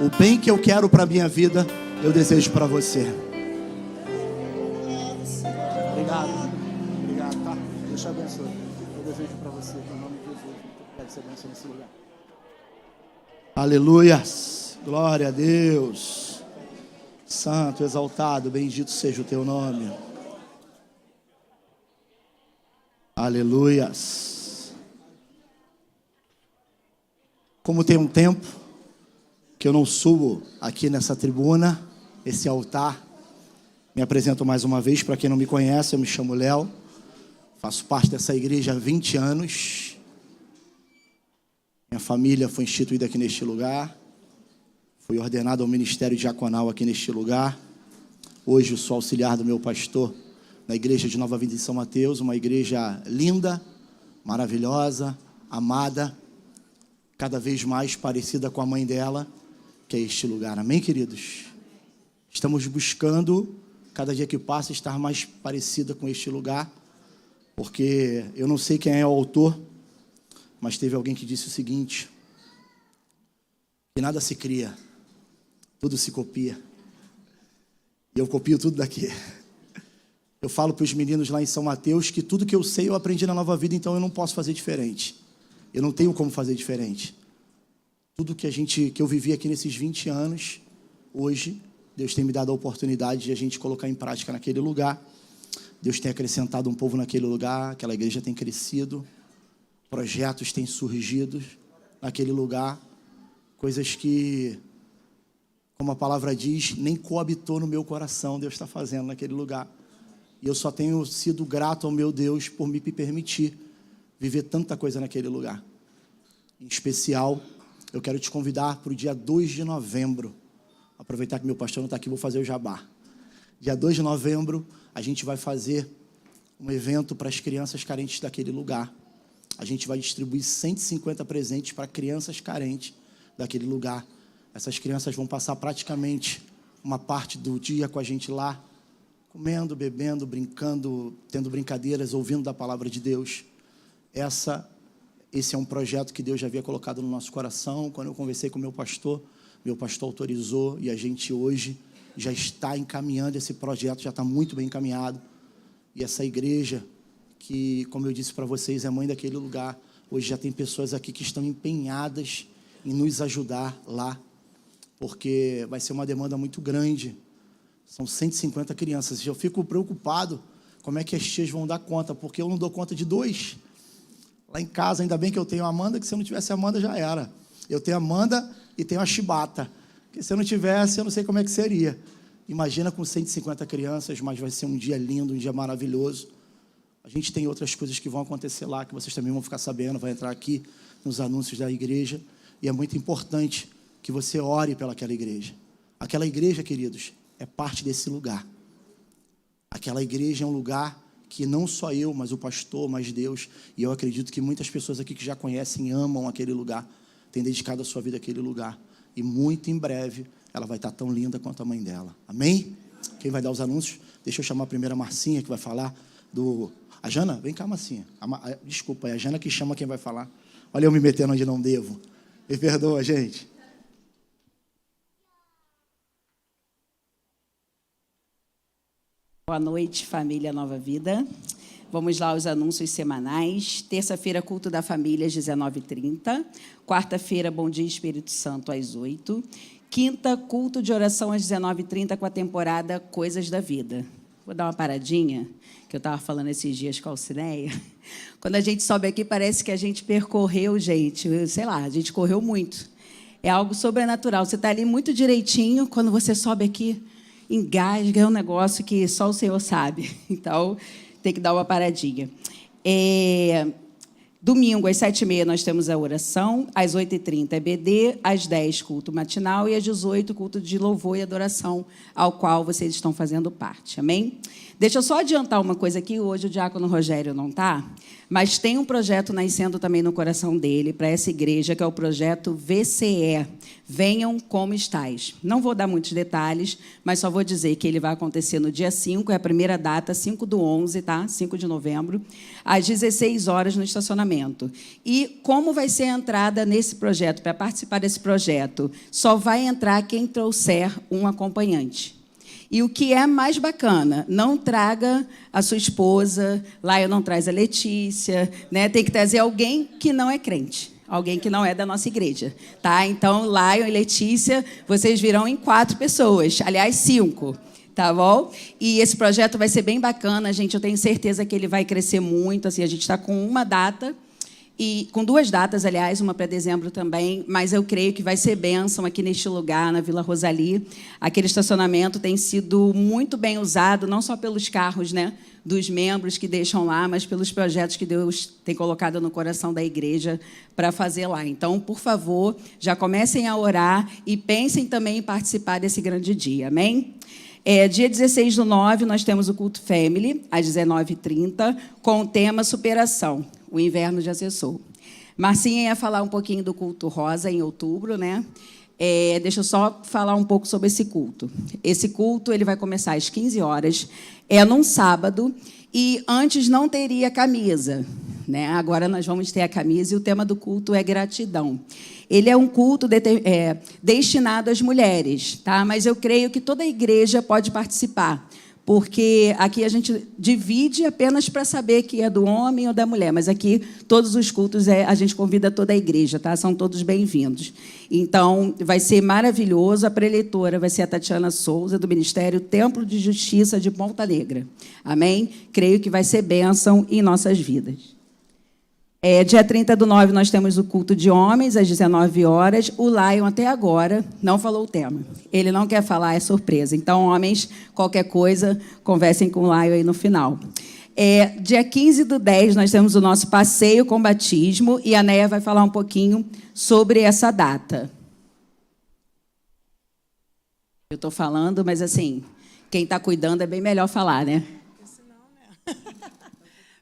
o bem que eu quero para a minha vida, eu desejo para você. Obrigado, tá? Deus te abençoe. Eu desejo para você, em nome de Jesus, quero ser bênção nesse lugar. Aleluias, glória a Deus. Santo, exaltado, bendito seja o teu nome. Aleluias. Como tem um tempo que eu não subo aqui nessa tribuna, esse altar, me apresento mais uma vez para quem não me conhece, eu me chamo Léo, faço parte dessa igreja há 20 anos. Minha família foi instituída aqui neste lugar, fui ordenado ao ministério diaconal aqui neste lugar. Hoje eu sou auxiliar do meu pastor na igreja de Nova Vida em São Mateus, uma igreja linda, maravilhosa, amada, cada vez mais parecida com a mãe dela, que é este lugar. Amém, queridos? Estamos buscando, cada dia que passa, estar mais parecida com este lugar, porque eu não sei quem é o autor, mas teve alguém que disse o seguinte: que nada se cria, tudo se copia. E eu copio tudo daqui. Eu falo para os meninos lá em São Mateus que tudo que eu sei eu aprendi na Nova Vida, então eu não posso fazer diferente. Eu não tenho como fazer diferente. Tudo que eu vivi aqui nesses 20 anos, hoje, Deus tem me dado a oportunidade de a gente colocar em prática naquele lugar. Deus tem acrescentado um povo naquele lugar, aquela igreja tem crescido, projetos têm surgido naquele lugar, coisas que, como a palavra diz, nem coabitou no meu coração, Deus está fazendo naquele lugar. E eu só tenho sido grato ao meu Deus por me permitir viver tanta coisa naquele lugar. Em especial, eu quero te convidar para o dia 2 de novembro. Aproveitar que meu pastor não está aqui, vou fazer o jabá. Dia 2 de novembro, a gente vai fazer um evento para as crianças carentes daquele lugar. A gente vai distribuir 150 presentes para crianças carentes daquele lugar. Essas crianças vão passar praticamente uma parte do dia com a gente lá, comendo, bebendo, brincando, tendo brincadeiras, ouvindo da palavra de Deus. Esse é um projeto que Deus já havia colocado no nosso coração. Quando eu conversei com o meu pastor, Meu pastor autorizou e a gente hoje já está encaminhando esse projeto, já está muito bem encaminhado. E essa igreja, que, como eu disse para vocês, é mãe daquele lugar, hoje já tem pessoas aqui que estão empenhadas em nos ajudar lá, porque vai ser uma demanda muito grande. São 150 crianças. Eu fico preocupado como é que as tias vão dar conta, porque eu não dou conta de 2. Lá em casa, ainda bem que eu tenho a Amanda, que se eu não tivesse a Amanda, já era. Eu tenho a Amanda e tenho a Chibata, que se eu não tivesse, eu não sei como é que seria. Imagina com 150 crianças, mas vai ser um dia lindo, um dia maravilhoso. A gente tem outras coisas que vão acontecer lá, que vocês também vão ficar sabendo, vai entrar aqui nos anúncios da igreja, e é muito importante que você ore pelaquela igreja. Aquela igreja, queridos, é parte desse lugar. Aquela igreja é um lugar que não só eu, mas o pastor, mas Deus, e eu acredito que muitas pessoas aqui que já conhecem, amam aquele lugar, têm dedicado a sua vida àquele lugar. E muito em breve, ela vai estar tão linda quanto a mãe dela. Amém? Quem vai dar os anúncios? Deixa eu chamar a primeira Marcinha, que vai falar do... A Jana? Vem cá, Marcinha. Desculpa, é a Jana que chama quem vai falar. Olha eu me metendo onde não devo. Me perdoa, gente. Boa noite, família Nova Vida. Vamos lá aos anúncios semanais. Terça-feira, culto da família, às 19h30. Quarta-feira, Bom Dia Espírito Santo, às 8h. Quinta, culto de oração, às 19h30, com a temporada Coisas da Vida. Vou dar uma paradinha, que eu estava falando esses dias com a Alcineia. Quando a gente sobe aqui, parece que a gente percorreu, gente, sei lá, a gente correu muito. É algo sobrenatural. Você está ali muito direitinho, quando você sobe aqui, engasga, é um negócio que só o Senhor sabe. Então, tem que dar uma paradinha. Domingo, às 7h30, nós temos a oração. Às 8h30, é BD. Às 10, culto matinal. E às 18, culto de louvor e adoração, ao qual vocês estão fazendo parte. Amém? Deixa eu só adiantar uma coisa aqui. Hoje o diácono Rogério não está, mas tem um projeto nascendo também no coração dele, para essa igreja, que é o projeto VCE. Venham como estais. Não vou dar muitos detalhes, mas só vou dizer que ele vai acontecer no dia 5, é a primeira data, 5/11, tá? 5 de novembro, às 16 horas no estacionamento. E como vai ser a entrada nesse projeto? Para participar desse projeto, só vai entrar quem trouxer um acompanhante. E o que é mais bacana, não traga a sua esposa, lá eu não traz a Letícia, né? Tem que trazer alguém que não é crente, alguém que não é da nossa igreja, tá? Então, Lion e Letícia, vocês virão em 4 pessoas, aliás, 5, tá bom? E esse projeto vai ser bem bacana, gente, eu tenho certeza que ele vai crescer muito, assim, a gente está com uma data, e com 2 datas, aliás, uma para dezembro também, mas eu creio que vai ser bênção aqui neste lugar, na Vila Rosali. Aquele estacionamento tem sido muito bem usado, não só pelos carros, né, dos membros que deixam lá, mas pelos projetos que Deus tem colocado no coração da igreja para fazer lá. Então, por favor, já comecem a orar e pensem também em participar desse grande dia. Amém? Dia 16/9, nós temos o culto Family, às 19h30, com o tema Superação. O inverno já cessou. Marcinha ia falar um pouquinho do culto rosa em outubro, né? Deixa eu só falar um pouco sobre esse culto. Esse culto ele vai começar às 15 horas, é num sábado, e antes não teria camisa, né? Agora nós vamos ter a camisa, e o tema do culto é gratidão. Ele é um culto destinado às mulheres, tá? Mas eu creio que toda a igreja pode participar, porque aqui a gente divide apenas para saber que é do homem ou da mulher, mas aqui todos os cultos a gente convida toda a igreja, tá? São todos bem-vindos. Então, vai ser maravilhoso. A preletora vai ser a Tatiana Souza, do Ministério Templo de Justiça de Ponta Negra. Amém? Creio que vai ser bênção em nossas vidas. Dia 30/9, nós temos o culto de homens, às 19 horas. O Lion, até agora, não falou o tema. Ele não quer falar, é surpresa. Então, homens, qualquer coisa, conversem com o Lion aí no final. Dia 15/10, nós temos o nosso passeio com batismo, e a Neia vai falar um pouquinho sobre essa data. Eu estou falando, mas, assim, quem está cuidando é bem melhor falar, né?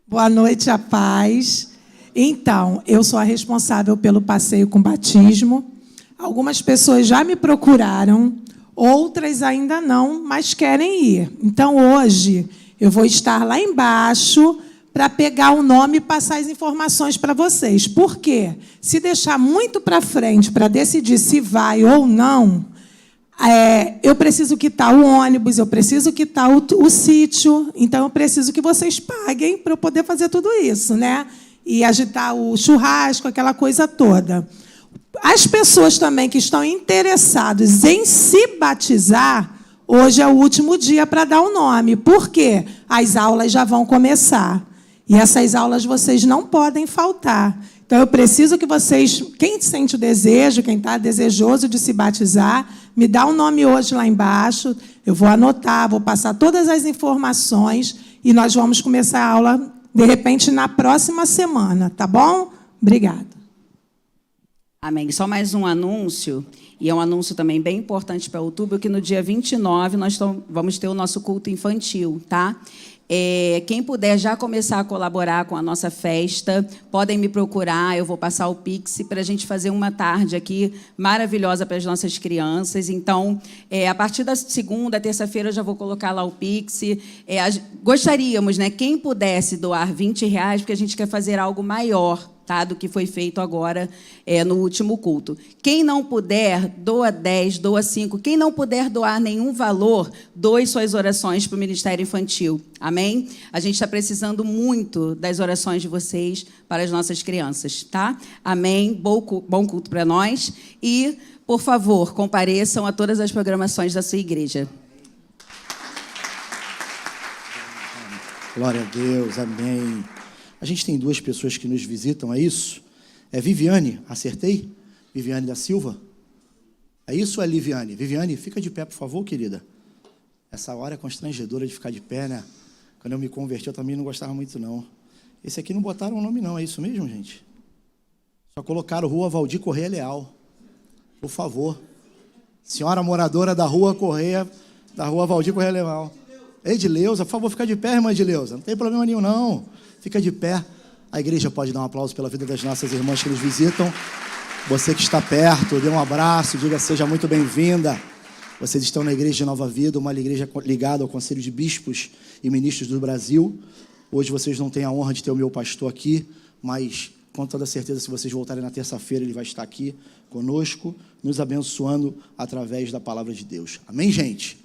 Boa noite, a paz. Então, eu sou a responsável pelo passeio com batismo. Algumas pessoas já me procuraram, outras ainda não, mas querem ir. Então, hoje, eu vou estar lá embaixo para pegar o nome e passar as informações para vocês. Por quê? Se deixar muito para frente para decidir se vai ou não, eu preciso quitar o ônibus, eu preciso quitar o sítio, então eu preciso que vocês paguem para eu poder fazer tudo isso, né? E agitar o churrasco, aquela coisa toda. As pessoas também que estão interessadas em se batizar, hoje é o último dia para dar o nome. Por quê? As aulas já vão começar. E essas aulas vocês não podem faltar. Então, eu preciso que vocês, quem sente o desejo, quem está desejoso de se batizar, me dá um nome hoje lá embaixo, eu vou anotar, vou passar todas as informações e nós vamos começar a aula, de repente, na próxima semana, tá bom? Obrigada. Amém. Só mais um anúncio, e é um anúncio também bem importante para outubro, que no dia 29 nós vamos ter o nosso culto infantil, tá? Quem puder já começar a colaborar com a nossa festa, podem me procurar, eu vou passar o Pix para a gente fazer uma tarde aqui maravilhosa para as nossas crianças. Então, a partir da segunda, terça-feira, eu já vou colocar lá o Pix. Gostaríamos, né, quem pudesse doar R$20, porque a gente quer fazer algo maior, tá, do que foi feito agora no último culto. Quem não puder, doa 10, doa 5. Quem não puder doar nenhum valor, doe suas orações para o Ministério Infantil. Amém? A gente está precisando muito das orações de vocês para as nossas crianças, tá? Amém? Bom culto para nós. E, por favor, compareçam a todas as programações da sua igreja. Glória a Deus, amém. A gente tem 2 pessoas que nos visitam, é isso? É Viviane, acertei? Viviane da Silva? É isso ou é Liviane? Viviane, fica de pé, por favor, querida. Essa hora é constrangedora de ficar de pé, né? Quando eu me converti, eu também não gostava muito, não. Esse aqui não botaram o nome, não. É isso mesmo, gente? Só colocaram Rua Valdir Correia Leal. Por favor. Senhora moradora da Rua Correia, da Rua Valdir Correia Leal. Edileuza, por favor, fica de pé, irmã Edileuza. Não tem problema nenhum, não. Fica de pé. A igreja pode dar um aplauso pela vida das nossas irmãs que nos visitam. Você que está perto, dê um abraço, diga seja muito bem-vinda. Vocês estão na Igreja de Nova Vida, uma igreja ligada ao Conselho de Bispos e Ministros do Brasil. Hoje vocês não têm a honra de ter o meu pastor aqui, mas com toda certeza, se vocês voltarem na terça-feira, ele vai estar aqui conosco, nos abençoando através da palavra de Deus. Amém, gente?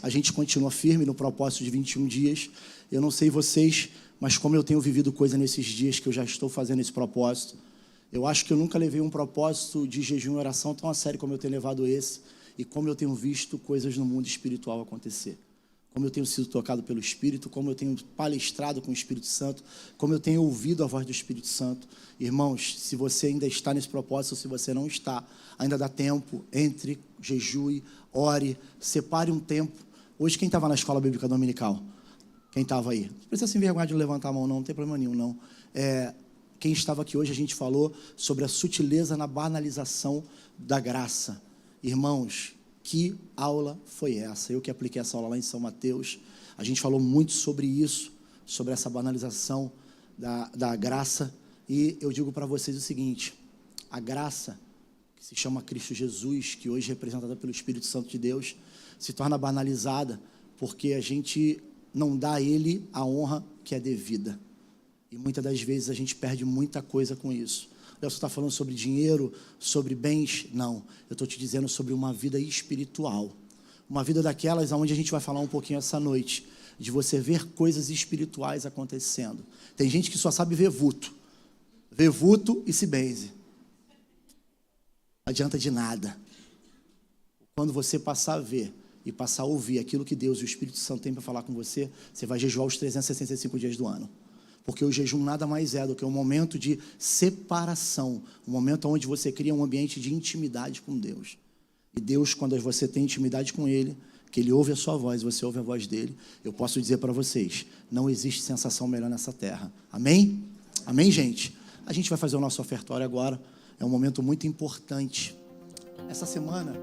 A gente continua firme no propósito de 21 dias. Eu não sei vocês, mas como eu tenho vivido coisa nesses dias que eu já estou fazendo esse propósito, eu acho que eu nunca levei um propósito de jejum e oração tão a sério como eu tenho levado esse, e como eu tenho visto coisas no mundo espiritual acontecer. Como eu tenho sido tocado pelo Espírito, como eu tenho palestrado com o Espírito Santo, como eu tenho ouvido a voz do Espírito Santo. Irmãos, se você ainda está nesse propósito, se você não está, ainda dá tempo, entre, jejue, ore, separe um tempo. Hoje, quem estava na escola bíblica dominical? Quem estava aí? Não precisa se envergonhar de levantar a mão, não tem problema nenhum, não. Quem estava aqui hoje, a gente falou sobre a sutileza na banalização da graça. Irmãos, que aula foi essa? Eu que apliquei essa aula lá em São Mateus. A gente falou muito sobre isso, sobre essa banalização da graça. E eu digo para vocês o seguinte, a graça, que se chama Cristo Jesus, que hoje é representada pelo Espírito Santo de Deus, se torna banalizada porque a gente não dá a Ele a honra que é devida. E muitas das vezes a gente perde muita coisa com isso. Você está falando sobre dinheiro, sobre bens? Não. Eu estou te dizendo sobre uma vida espiritual. Uma vida daquelas onde a gente vai falar um pouquinho essa noite, de você ver coisas espirituais acontecendo. Tem gente que só sabe ver vulto. Vê vulto e se benze. Não adianta de nada. Quando você passar a ver e passar a ouvir aquilo que Deus e o Espírito Santo tem para falar com você, você vai jejuar os 365 dias do ano. Porque o jejum nada mais é do que um momento de separação, um momento onde você cria um ambiente de intimidade com Deus. E Deus, quando você tem intimidade com Ele, que Ele ouve a sua voz, você ouve a voz dEle, eu posso dizer para vocês, não existe sensação melhor nessa terra. Amém? Amém, gente? A gente vai fazer o nosso ofertório agora, é um momento muito importante. Essa semana...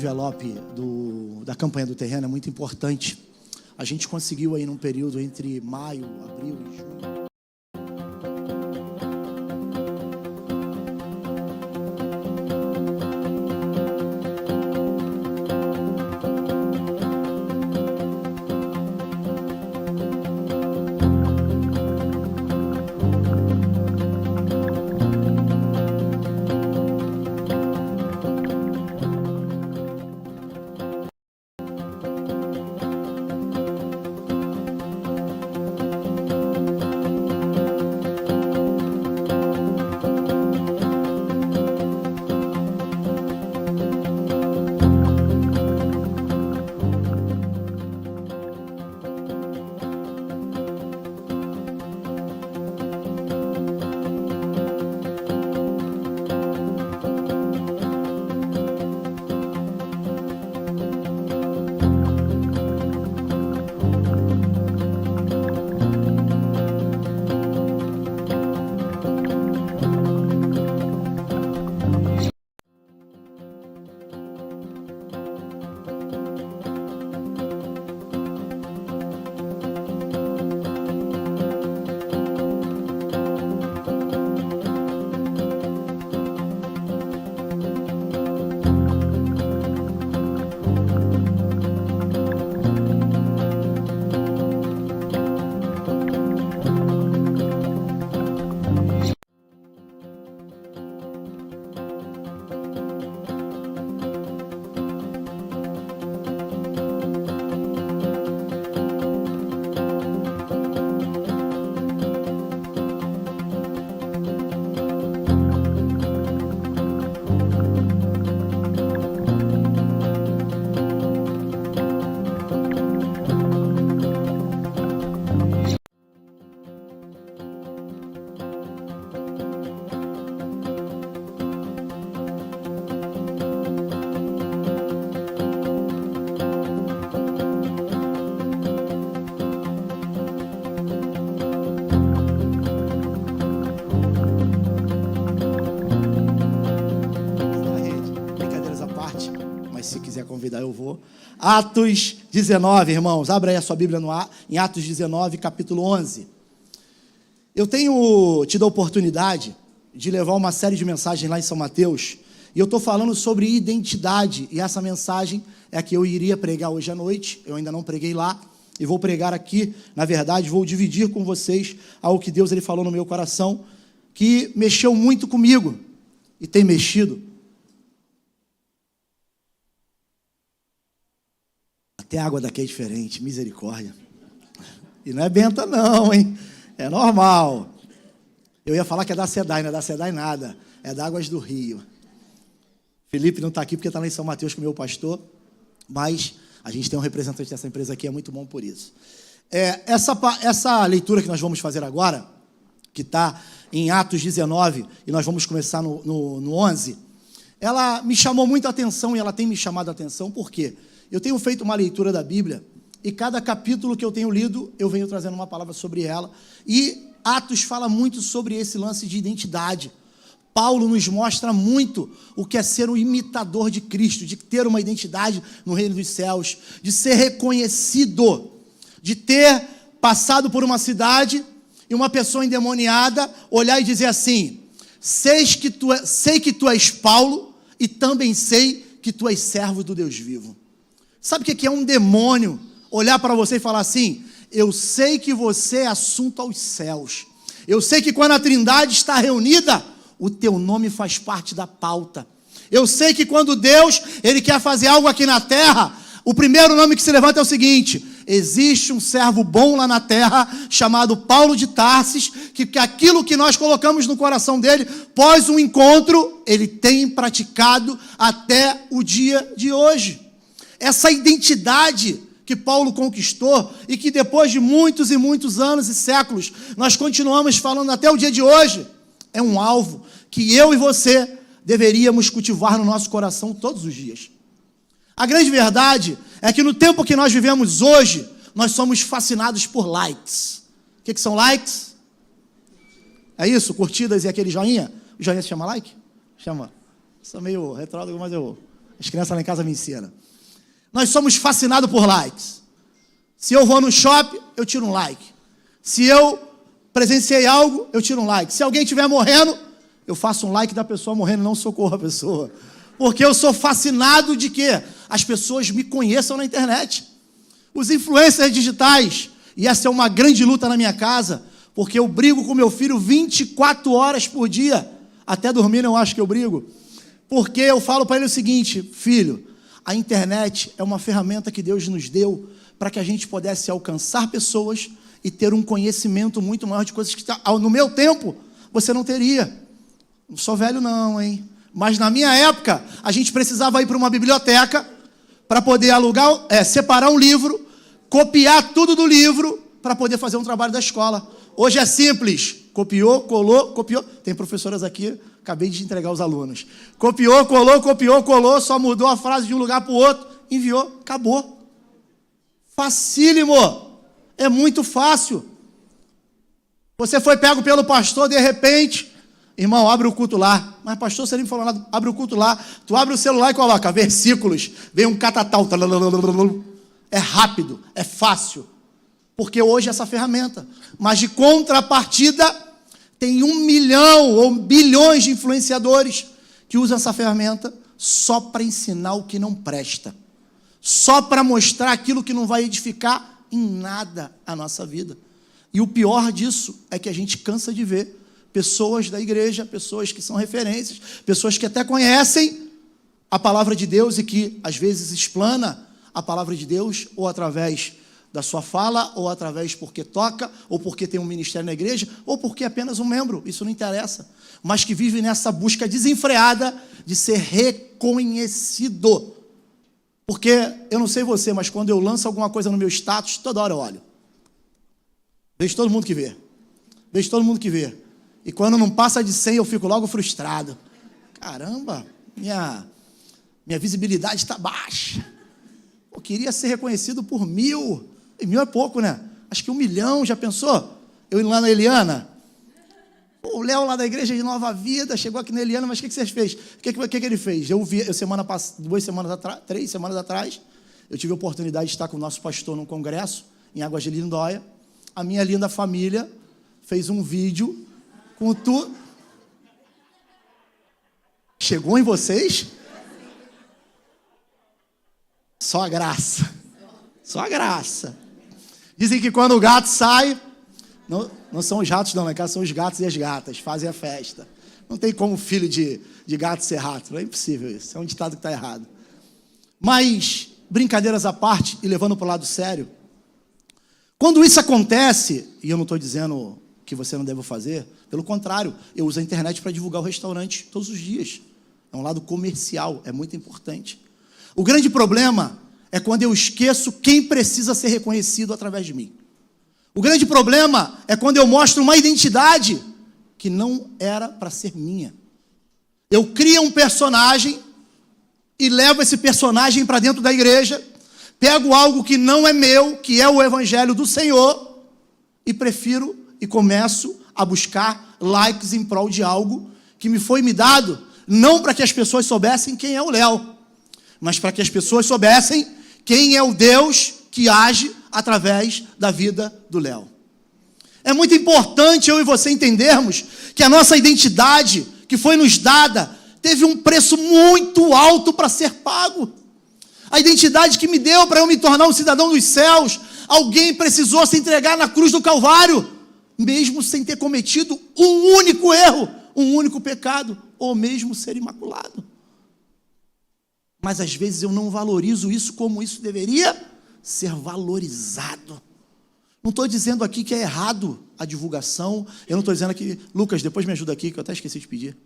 envelope da campanha do terreno é muito importante. A gente conseguiu aí num período entre maio, abril e junho. Convidar, eu vou. Atos 19, irmãos, abra aí a sua Bíblia em Atos 19, capítulo 11. Eu tenho tido a oportunidade de levar uma série de mensagens lá em São Mateus, e eu estou falando sobre identidade, e essa mensagem é a que eu iria pregar hoje à noite. Eu ainda não preguei lá, e vou pregar aqui. Na verdade, vou dividir com vocês algo que Deus ele falou no meu coração, que mexeu muito comigo, e tem mexido. Até a água daqui é diferente, misericórdia. E não é benta não, hein? É normal. Eu ia falar que é da SEDAI, não é da SEDAI nada. É da Águas do Rio. Felipe não está aqui porque está lá em São Mateus com o meu pastor, mas a gente tem um representante dessa empresa aqui, é muito bom por isso. Essa leitura que nós vamos fazer agora, que está em Atos 19, e nós vamos começar no 11, ela me chamou muito a atenção, e ela tem me chamado a atenção, por quê? Eu tenho feito uma leitura da Bíblia, e cada capítulo que eu tenho lido, eu venho trazendo uma palavra sobre ela, e Atos fala muito sobre esse lance de identidade. Paulo nos mostra muito o que é ser um imitador de Cristo, de ter uma identidade no reino dos céus, de ser reconhecido, de ter passado por uma cidade e uma pessoa endemoniada olhar e dizer assim: sei que tu és Paulo, e também sei que tu és servo do Deus vivo. Sabe o que é um demônio olhar para você e falar assim: eu sei que você é assunto aos céus, eu sei que quando a Trindade está reunida, o teu nome faz parte da pauta, eu sei que quando Deus ele quer fazer algo aqui na terra, o primeiro nome que se levanta é o seguinte: existe um servo bom lá na terra, chamado Paulo de Tarsis, que aquilo que nós colocamos no coração dele, pós um encontro, ele tem praticado até o dia de hoje. Essa identidade que Paulo conquistou, e que depois de muitos e muitos anos e séculos, nós continuamos falando até o dia de hoje, é um alvo que eu e você deveríamos cultivar no nosso coração todos os dias. A grande verdade é que no tempo que nós vivemos hoje, nós somos fascinados por likes. O que são likes? É isso? Curtidas e aquele joinha? O joinha se chama like? Chama. Sou meio retrógrado, mas eu As crianças lá em casa me ensinam. Nós somos fascinados por likes. Se eu vou no shopping, eu tiro um like. Se eu presenciei algo, eu tiro um like. Se alguém estiver morrendo, eu faço um like da pessoa morrendo, não socorro a pessoa. Porque eu sou fascinado de que as pessoas me conheçam na internet. Os influencers digitais, e essa é uma grande luta na minha casa, porque eu brigo com meu filho 24 horas por dia. Até dormir eu acho que eu brigo. Porque eu falo para ele o seguinte: filho, a internet é uma ferramenta que Deus nos deu para que a gente pudesse alcançar pessoas e ter um conhecimento muito maior de coisas que no meu tempo você não teria. Não sou velho não, hein? Mas na minha época, a gente precisava ir para uma biblioteca para poder alugar, separar um livro, copiar tudo do livro para poder fazer um trabalho da escola. Hoje é simples. Copiou, colou, copiou. Tem professoras aqui, acabei de entregar aos alunos. Copiou, colou, só mudou a frase de um lugar para o outro, enviou, acabou. Facílimo. É muito fácil. Você foi pego pelo pastor, de repente, irmão, abre o culto lá. Mas pastor, você nem me falou nada, abre o culto lá. Tu abre o celular e coloca versículos, vem um catatal. É rápido, é fácil. Porque hoje é essa ferramenta. Mas de contrapartida, tem 1 milhão ou bilhões de influenciadores que usam essa ferramenta só para ensinar o que não presta. Só para mostrar aquilo que não vai edificar em nada a nossa vida. E o pior disso é que a gente cansa de ver pessoas da igreja, pessoas que são referências, pessoas que até conhecem a palavra de Deus e que às vezes explana a palavra de Deus ou através da sua fala, ou através porque toca, ou porque tem um ministério na igreja, ou porque é apenas um membro, isso não interessa, mas que vive nessa busca desenfreada de ser reconhecido. Porque, eu não sei você, mas quando eu lanço alguma coisa no meu status, toda hora eu olho. Vejo todo mundo que vê. Vejo todo mundo que vê. E quando não passa de 100, eu fico logo frustrado. Caramba, minha visibilidade está baixa. Eu queria ser reconhecido por 1.000. E 1.000 é pouco, né? Acho que 1 milhão, já pensou? Eu indo lá na Eliana. O Léo lá da igreja de Nova Vida, chegou aqui na Eliana, mas o que você fez? O que ele fez? Eu vi, 3 semanas atrás, eu tive a oportunidade de estar com o nosso pastor num congresso, em Águas de Lindóia. A minha linda família fez um vídeo com tu. Chegou em vocês? Só a graça. Só a graça. Dizem que quando o gato sai, não são os ratos não, na casa são os gatos e as gatas, fazem a festa. Não tem como filho de gato ser rato, não é impossível isso, é um ditado que está errado. Mas, brincadeiras à parte e levando para o lado sério, quando isso acontece, e eu não estou dizendo que você não deve fazer, pelo contrário, eu uso a internet para divulgar o restaurante todos os dias. É um lado comercial, é muito importante. O grande problema é quando eu esqueço quem precisa ser reconhecido através de mim. O grande problema é quando eu mostro uma identidade que não era para ser minha. Eu crio um personagem e levo esse personagem para dentro da igreja, pego algo que não é meu, que é o evangelho do Senhor, e prefiro e começo a buscar likes em prol de algo que me foi dado, não para que as pessoas soubessem quem é o Léo, mas para que as pessoas soubessem quem é o Deus que age através da vida do Léo. É muito importante eu e você entendermos que a nossa identidade, que foi nos dada, teve um preço muito alto para ser pago. A identidade que me deu para eu me tornar um cidadão dos céus, alguém precisou se entregar na cruz do Calvário, mesmo sem ter cometido um único erro, um único pecado, ou mesmo ser imaculado. Mas às vezes eu não valorizo isso como isso deveria ser valorizado. Não estou dizendo aqui que é errado a divulgação. Eu não estou dizendo aqui... Lucas, depois me ajuda aqui, que eu até esqueci de pedir.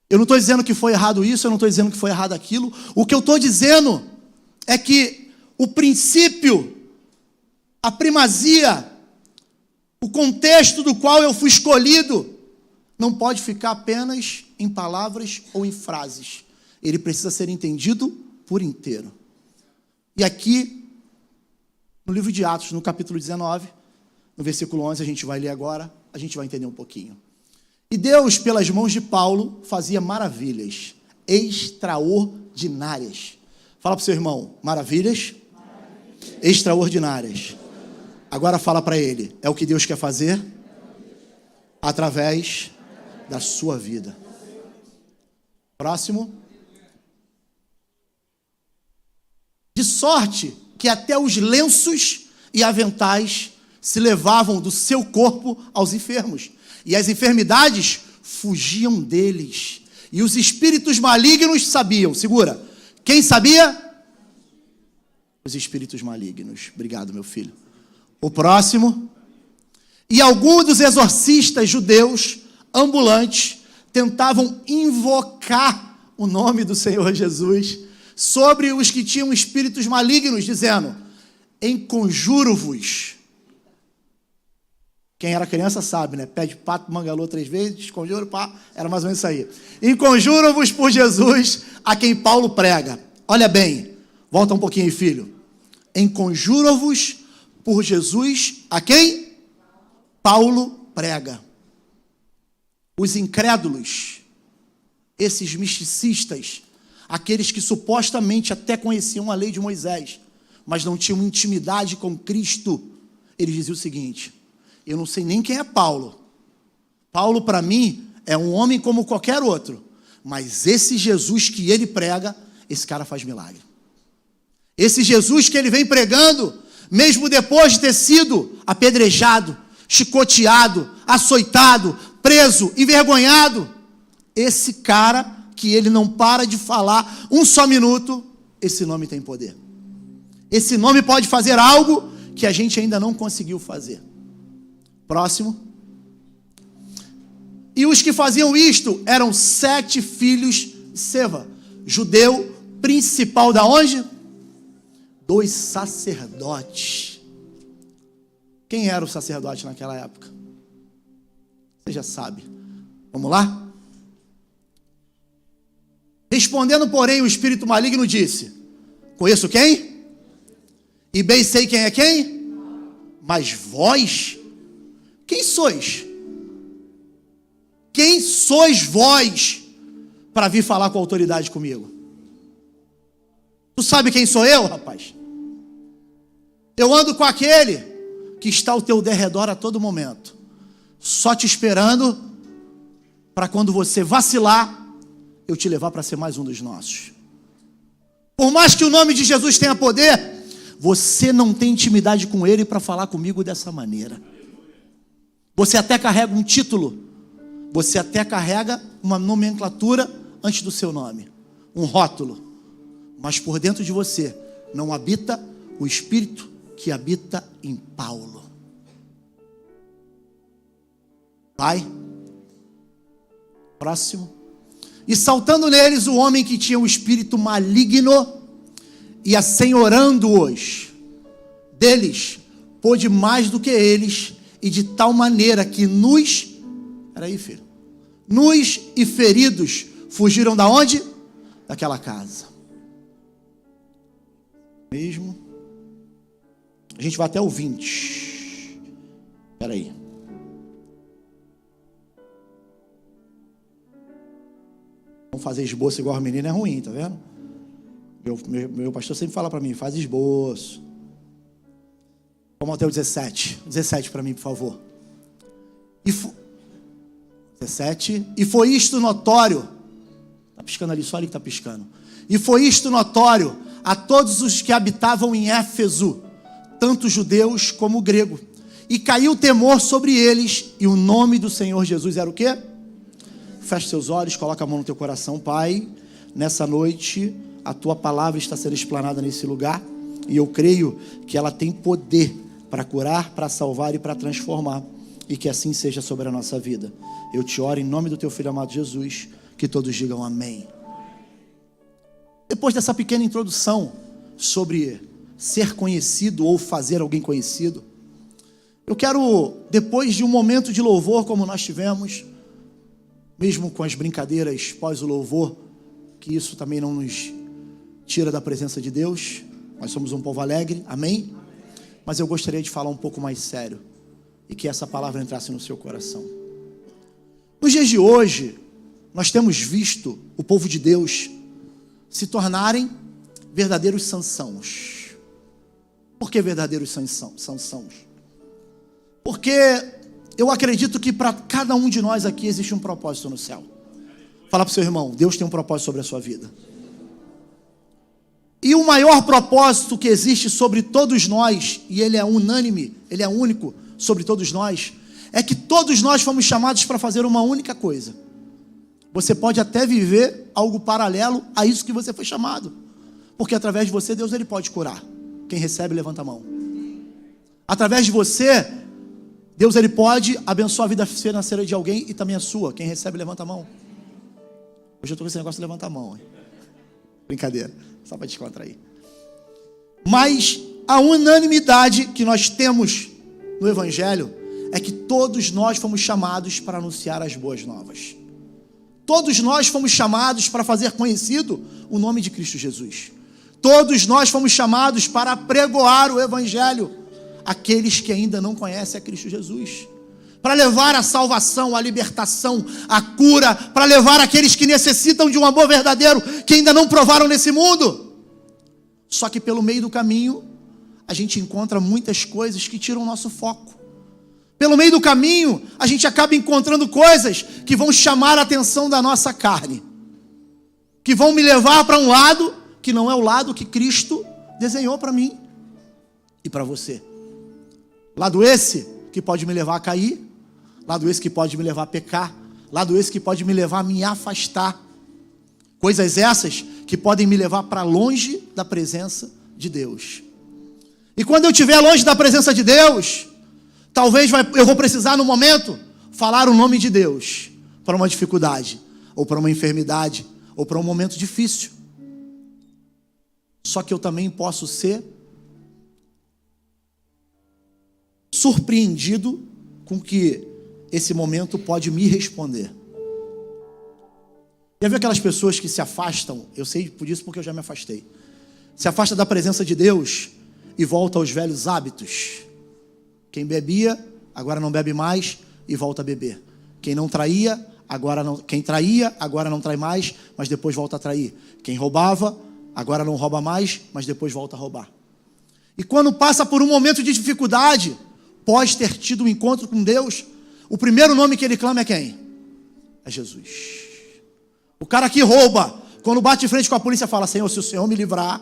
Eu não estou dizendo que foi errado isso, eu não estou dizendo que foi errado aquilo. O que eu estou dizendo é que o princípio, a primazia, o contexto do qual eu fui escolhido, não pode ficar apenas em palavras ou em frases. Ele precisa ser entendido por inteiro. E aqui, no livro de Atos, no capítulo 19, no versículo 11, a gente vai ler agora, a gente vai entender um pouquinho. E Deus, pelas mãos de Paulo, fazia maravilhas extraordinárias extraordinárias. Fala para o seu irmão, maravilhas extraordinárias. Agora fala para ele, é o que Deus quer fazer através da sua vida. Próximo. De sorte que até os lenços e aventais se levavam do seu corpo aos enfermos, e as enfermidades fugiam deles, e os espíritos malignos sabiam. Segura. Quem sabia? Os espíritos malignos. Obrigado, meu filho. O próximo. E alguns dos exorcistas judeus ambulantes tentavam invocar o nome do Senhor Jesus sobre os que tinham espíritos malignos, dizendo: enconjuro-vos. Quem era criança sabe, né? Pede pato, mangalô 3 vezes, conjuro, pá, era mais ou menos isso aí. Enconjuro-vos por Jesus, a quem Paulo prega. Olha bem, volta um pouquinho aí, filho. Enconjuro-vos por Jesus, a quem Paulo prega. Os incrédulos, esses misticistas, aqueles que supostamente até conheciam a lei de Moisés, mas não tinham intimidade com Cristo, eles diziam o seguinte: eu não sei nem quem é Paulo. Paulo, para mim, é um homem como qualquer outro. Mas esse Jesus que ele prega, esse cara faz milagre. Esse Jesus que ele vem pregando, mesmo depois de ter sido apedrejado, chicoteado, açoitado, preso, envergonhado, esse cara que ele não para de falar um só minuto, esse nome tem poder. Esse nome pode fazer algo que a gente ainda não conseguiu fazer. Próximo. E os que faziam isto eram 7 filhos de Seva, judeu principal da onde? Dos sacerdotes. Quem era o sacerdote naquela época? Você já sabe. Vamos lá? Respondendo, porém, o espírito maligno disse: conheço quem? E bem sei quem é quem? Mas vós, quem sois? Quem sois vós para vir falar com autoridade comigo? Tu sabe quem sou eu, rapaz? Eu ando com aquele que está ao teu derredor a todo momento, só te esperando para quando você vacilar, eu te levar para ser mais um dos nossos. Por mais que o nome de Jesus tenha poder, você não tem intimidade com ele para falar comigo dessa maneira. Você até carrega um título, você até carrega uma nomenclatura antes do seu nome, um rótulo, mas por dentro de você não habita o Espírito que habita em Paulo. Vai. Próximo. E saltando neles o homem que tinha o espírito maligno, e assenhorando-os deles, pôde mais do que eles, e de tal maneira que nus, peraí, filho, nus e feridos fugiram da onde? Daquela casa. Mesmo. A gente vai até o 20. Peraí. Vamos fazer esboço igual a menina é ruim, tá vendo? Meu pastor sempre fala para mim, faz esboço. Vamos até o 17. 17 para mim, por favor. 17. E foi isto notório. Tá piscando ali, só ali que tá piscando. E foi isto notório a todos os que habitavam em Éfeso, tanto judeus como grego. E caiu temor sobre eles, e o nome do Senhor Jesus era o quê? Feche seus olhos, coloca a mão no teu coração. Pai, nessa noite a tua palavra está sendo explanada nesse lugar, e eu creio que ela tem poder para curar, para salvar e para transformar, e que assim seja sobre a nossa vida. Eu te oro em nome do teu filho amado Jesus, que todos digam amém. Depois dessa pequena introdução sobre ser conhecido ou fazer alguém conhecido, eu quero, depois de um momento de louvor como nós tivemos, mesmo com as brincadeiras pós o louvor, que isso também não nos tira da presença de Deus, nós somos um povo alegre, amém? Mas eu gostaria de falar um pouco mais sério, e que essa palavra entrasse no seu coração. Nos dias de hoje, nós temos visto o povo de Deus se tornarem verdadeiros sansãos. Por que verdadeiros sansãos? Porque eu acredito que para cada um de nós aqui existe um propósito no céu. Fala para o seu irmão, Deus tem um propósito sobre a sua vida. E o maior propósito que existe sobre todos nós, e ele é unânime, ele é único sobre todos nós, é que todos nós fomos chamados para fazer uma única coisa. Você pode até viver algo paralelo a isso que você foi chamado. Porque através de você, Deus ele pode curar. Quem recebe, levanta a mão. Através de você, Deus ele pode abençoar a vida financeira de alguém e também a sua. Quem recebe, levanta a mão. Hoje eu estou com esse negócio de levantar a mão. Hein? Brincadeira, só para descontrair. Mas a unanimidade que nós temos no Evangelho é que todos nós fomos chamados para anunciar as boas novas. Todos nós fomos chamados para fazer conhecido o nome de Cristo Jesus. Todos nós fomos chamados para pregoar o Evangelho àqueles que ainda não conhecem a Cristo Jesus. Para levar a salvação, a libertação, a cura, para levar aqueles que necessitam de um amor verdadeiro, que ainda não provaram nesse mundo. Só que pelo meio do caminho, a gente encontra muitas coisas que tiram o nosso foco. Pelo meio do caminho, a gente acaba encontrando coisas que vão chamar a atenção da nossa carne, que vão me levar para um lado que não é o lado que Cristo desenhou para mim e para você. Lado esse que pode me levar a cair, lado esse que pode me levar a pecar, lado esse que pode me levar a me afastar. Coisas essas que podem me levar para longe da presença de Deus. E quando eu estiver longe da presença de Deus, talvez eu vou precisar no momento falar o nome de Deus para uma dificuldade, ou para uma enfermidade, ou para um momento difícil. Só que eu também posso ser surpreendido com que esse momento pode me responder. Já viu aquelas pessoas que se afastam? Eu sei por isso porque eu já me afastei. Se afasta da presença de Deus e volta aos velhos hábitos. Quem bebia, agora não bebe mais e volta a beber. Quem traía, agora não trai mais, mas depois volta a trair. Quem roubava, agora não rouba mais, mas depois volta a roubar. E quando passa por um momento de dificuldade, pós ter tido um encontro com Deus, o primeiro nome que ele clama é quem? É Jesus. O cara que rouba, quando bate de frente com a polícia, fala: Senhor, se o Senhor me livrar,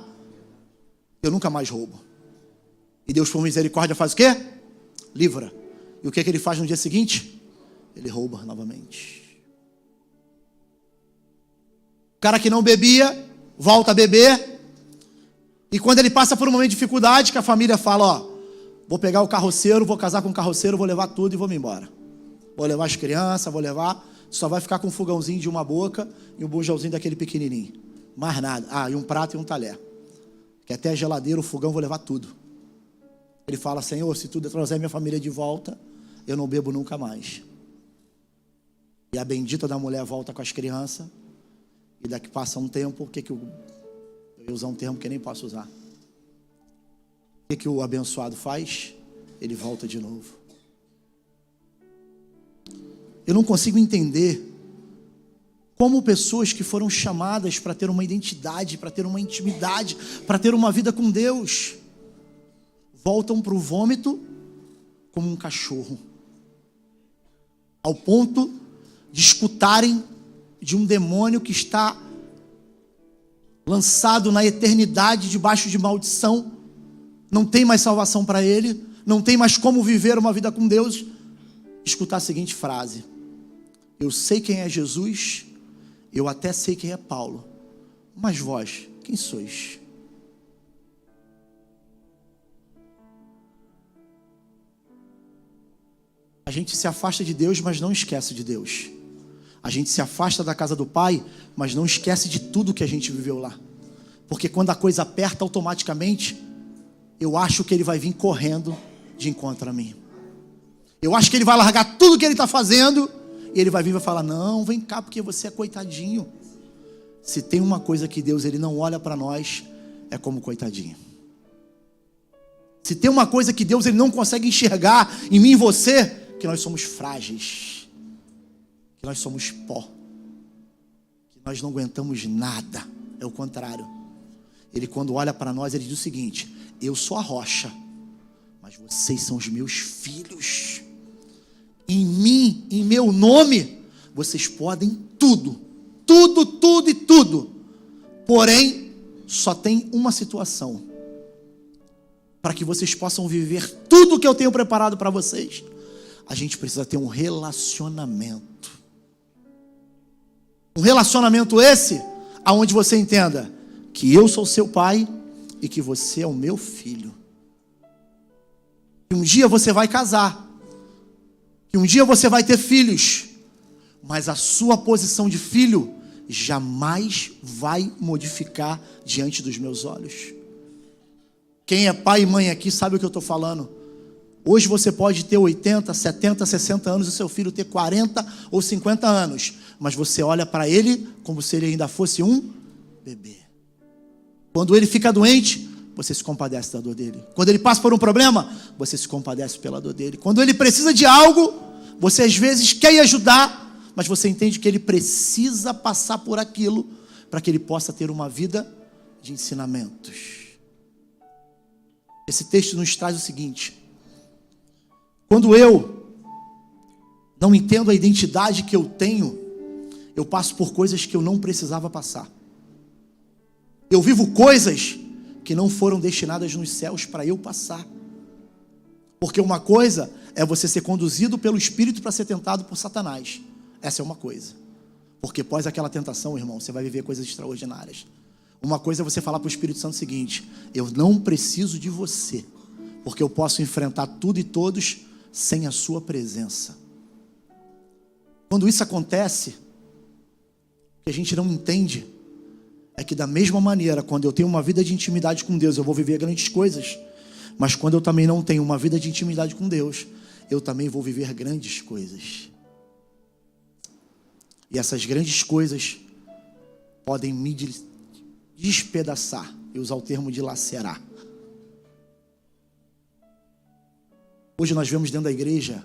eu nunca mais roubo. E Deus, por misericórdia, faz o quê? Livra. E o que ele faz no dia seguinte? Ele rouba novamente. O cara que não bebia, volta a beber. E quando ele passa por um momento de dificuldade, que a família fala: ó, vou pegar o carroceiro, vou casar com o carroceiro, vou levar tudo e vou me embora. Vou levar as crianças, vou levar... Só vai ficar com um fogãozinho de uma boca e um bujãozinho daquele pequenininho. Mais nada. Ah, e um prato e um talher. Que até a geladeira, o fogão, vou levar tudo. Ele fala: Senhor, se tu trazer minha família de volta, eu não bebo nunca mais. E a bendita da mulher volta com as crianças. E daqui passa um tempo, eu ia usar um termo que nem posso usar. O que o abençoado faz? Ele volta de novo. Eu não consigo entender como pessoas que foram chamadas para ter uma identidade, para ter uma intimidade, para ter uma vida com Deus, voltam para o vômito como um cachorro, ao ponto de escutarem de um demônio que está lançado na eternidade debaixo de maldição, não tem mais salvação para ele, não tem mais como viver uma vida com Deus, escutar a seguinte frase: eu sei quem é Jesus, eu até sei quem é Paulo, mas vós, quem sois? A gente se afasta de Deus, mas não esquece de Deus. A gente se afasta da casa do Pai, mas não esquece de tudo que a gente viveu lá. Porque quando a coisa aperta, automaticamente, eu acho que ele vai vir correndo de encontro a mim. Eu acho que ele vai largar tudo que ele está fazendo e ele vai vir e vai falar: não, vem cá, porque você é coitadinho. Se tem uma coisa que Deus ele não olha para nós, é como coitadinho. Se tem uma coisa que Deus ele não consegue enxergar em mim e você, que nós somos frágeis, que nós somos pó, que nós não aguentamos nada. é o contrário. Ele, quando olha para nós, ele diz o seguinte: eu sou a rocha, mas vocês são os meus filhos. Em mim, em meu nome, vocês podem tudo. Tudo, tudo e tudo. Porém, só tem uma situação. Para que vocês possam viver tudo que eu tenho preparado para vocês, a gente precisa ter um relacionamento. Um relacionamento esse, aonde você entenda que eu sou seu pai e que você é o meu filho. Que um dia você vai casar. Que um dia você vai ter filhos. Mas a sua posição de filho jamais vai modificar diante dos meus olhos. Quem é pai e mãe aqui sabe o que eu estou falando. Hoje você pode ter 80, 70, 60 anos e seu filho ter 40 ou 50 anos. Mas você olha para ele como se ele ainda fosse um bebê. Quando ele fica doente, você se compadece da dor dele. Quando ele passa por um problema, você se compadece pela dor dele. Quando ele precisa de algo, você às vezes quer ajudar, mas você entende que ele precisa passar por aquilo para que ele possa ter uma vida de ensinamentos. Esse texto nos traz o seguinte: quando eu não entendo a identidade que eu tenho, eu passo por coisas que eu não precisava passar. Eu vivo coisas que não foram destinadas nos céus para eu passar. Porque uma coisa é você ser conduzido pelo Espírito para ser tentado por Satanás. Essa é uma coisa. Porque após aquela tentação, irmão, você vai viver coisas extraordinárias. Uma coisa é você falar para o Espírito Santo o seguinte: eu não preciso de você, porque eu posso enfrentar tudo e todos sem a sua presença. Quando isso acontece, o que a gente não entende é que da mesma maneira, quando eu tenho uma vida de intimidade com Deus, eu vou viver grandes coisas. Mas quando eu também não tenho uma vida de intimidade com Deus, eu também vou viver grandes coisas. E essas grandes coisas podem me despedaçar. Eu usar o termo de lacerar. Hoje nós vemos dentro da igreja,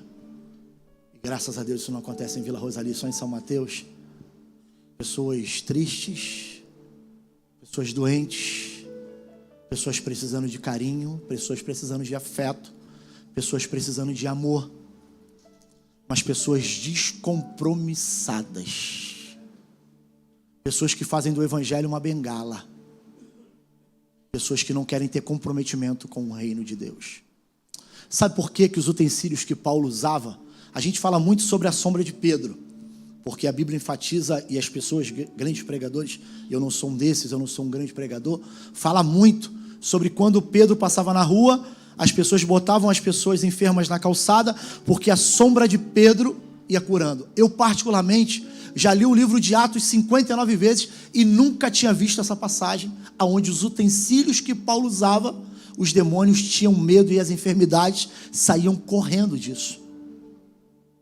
e graças a Deus isso não acontece em Vila Rosalie, só em São Mateus, pessoas tristes, pessoas doentes, pessoas precisando de carinho, pessoas precisando de afeto, pessoas precisando de amor, mas pessoas descompromissadas, pessoas que fazem do evangelho uma bengala, pessoas que não querem ter comprometimento com o reino de Deus. Sabe por que os utensílios que Paulo usava? A gente fala muito sobre a sombra de Pedro, porque a Bíblia enfatiza, e as pessoas, grandes pregadores, eu não sou um desses, eu não sou um grande pregador, fala muito sobre quando Pedro passava na rua, as pessoas botavam as pessoas enfermas na calçada, porque a sombra de Pedro ia curando. Eu particularmente já li o livro de Atos 59 vezes e nunca tinha visto essa passagem, onde os utensílios que Paulo usava, os demônios tinham medo e as enfermidades saíam correndo disso.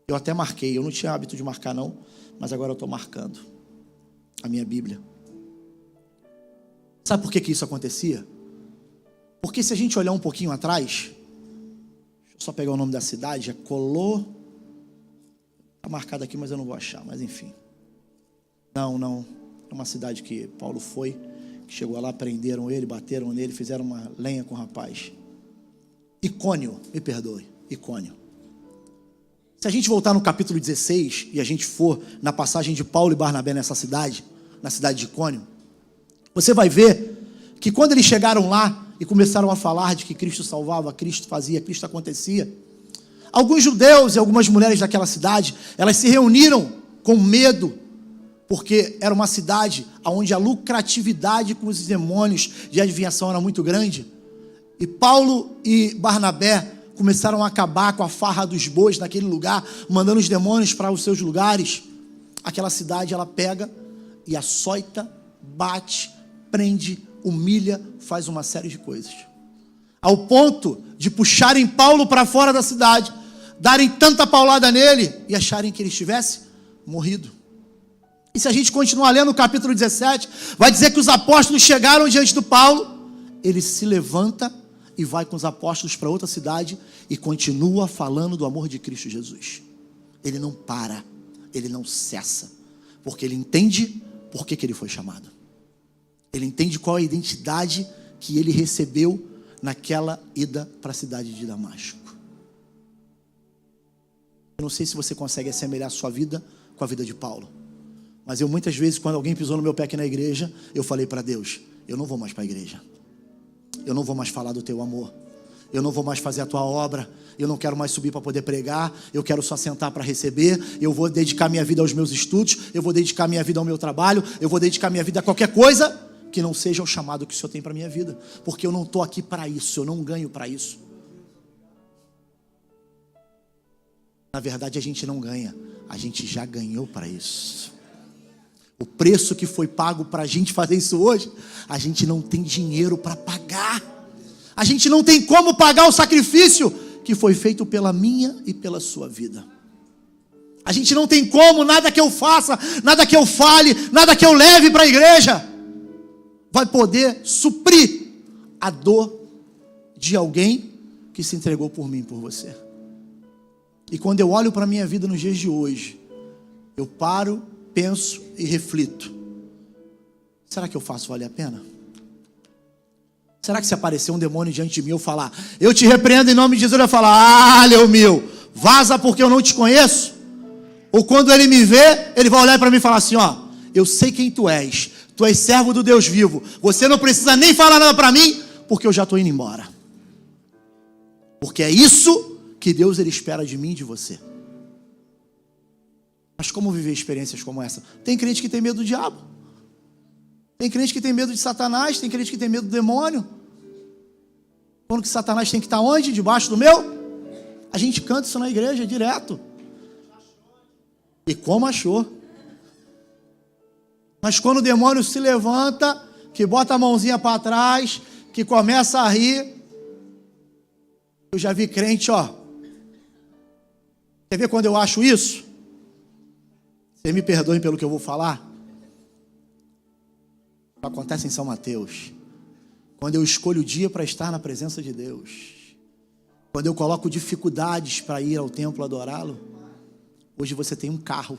Eu até marquei, eu não tinha hábito de marcar não, mas agora eu estou marcando a minha Bíblia. Sabe por que isso acontecia? Porque se a gente olhar um pouquinho atrás, deixa eu só pegar o nome da cidade, é Colô, está marcado aqui, mas eu não vou achar, mas enfim. Não, é uma cidade que Paulo foi, que chegou lá, prenderam ele, bateram nele, fizeram uma lenha com o rapaz. Icônio, me perdoe, Icônio. Se a gente voltar no capítulo 16 e a gente for na passagem de Paulo e Barnabé nessa cidade, na cidade de Icônio, você vai ver que quando eles chegaram lá e começaram a falar de que Cristo salvava, Cristo fazia, Cristo acontecia, alguns judeus e algumas mulheres daquela cidade, elas se reuniram com medo, porque era uma cidade onde a lucratividade com os demônios de adivinhação era muito grande. E Paulo e Barnabé começaram a acabar com a farra dos bois naquele lugar, mandando os demônios para os seus lugares. Aquela cidade, ela pega e açoita, bate, prende, humilha, faz uma série de coisas. Ao ponto de puxarem Paulo para fora da cidade, darem tanta paulada nele e acharem que ele estivesse morrido. E se a gente continuar lendo o capítulo 17, vai dizer que os apóstolos chegaram diante do Paulo, ele se levanta e vai com os apóstolos para outra cidade e continua falando do amor de Cristo Jesus. Ele não para, ele não cessa, porque ele entende por que ele foi chamado. Ele entende qual é a identidade que ele recebeu naquela ida para a cidade de Damasco. Eu não sei se você consegue assemelhar a sua vida com a vida de Paulo, mas eu muitas vezes, quando alguém pisou no meu pé aqui na igreja, eu falei para Deus: eu não vou mais para a igreja, eu não vou mais falar do teu amor, eu não vou mais fazer a tua obra, eu não quero mais subir para poder pregar, eu quero só sentar para receber, eu vou dedicar minha vida aos meus estudos, eu vou dedicar minha vida ao meu trabalho, eu vou dedicar minha vida a qualquer coisa que não seja o chamado que o Senhor tem para a minha vida, porque eu não estou aqui para isso, eu não ganho para isso. Na verdade, a gente não ganha, a gente já ganhou para isso. O preço que foi pago para a gente fazer isso hoje, a gente não tem dinheiro para pagar. A gente não tem como pagar o sacrifício que foi feito pela minha e pela sua vida. A gente não tem como, nada que eu faça, nada que eu fale, nada que eu leve para a igreja vai poder suprir a dor de alguém que se entregou por mim, por você. E quando eu olho para a minha vida nos dias de hoje, eu paro, penso e reflito: será que eu faço valer a pena? Será que se aparecer um demônio diante de mim, eu falar: eu te repreendo em nome de Jesus, eu falar: ah, Leomil, vaza porque eu não te conheço? Ou quando ele me vê, ele vai olhar para mim e falar assim: ó, eu sei quem tu és servo do Deus vivo, você não precisa nem falar nada para mim, porque eu já estou indo embora. Porque é isso que Deus ele espera de mim e de você. Mas como viver experiências como essa? Tem crente que tem medo do diabo, tem crente que tem medo de Satanás, tem crente que tem medo do demônio. Quando que Satanás tem que estar onde? Debaixo do meu? A gente canta isso na igreja direto. E como achou? Mas quando o demônio se levanta, que bota a mãozinha para trás, que começa a rir, eu já vi crente, ó. Quer ver quando eu acho isso? Vocês me perdoem pelo que eu vou falar. Acontece em São Mateus. Quando eu escolho o dia para estar na presença de Deus. Quando eu coloco dificuldades para ir ao templo adorá-lo. Hoje você tem um carro.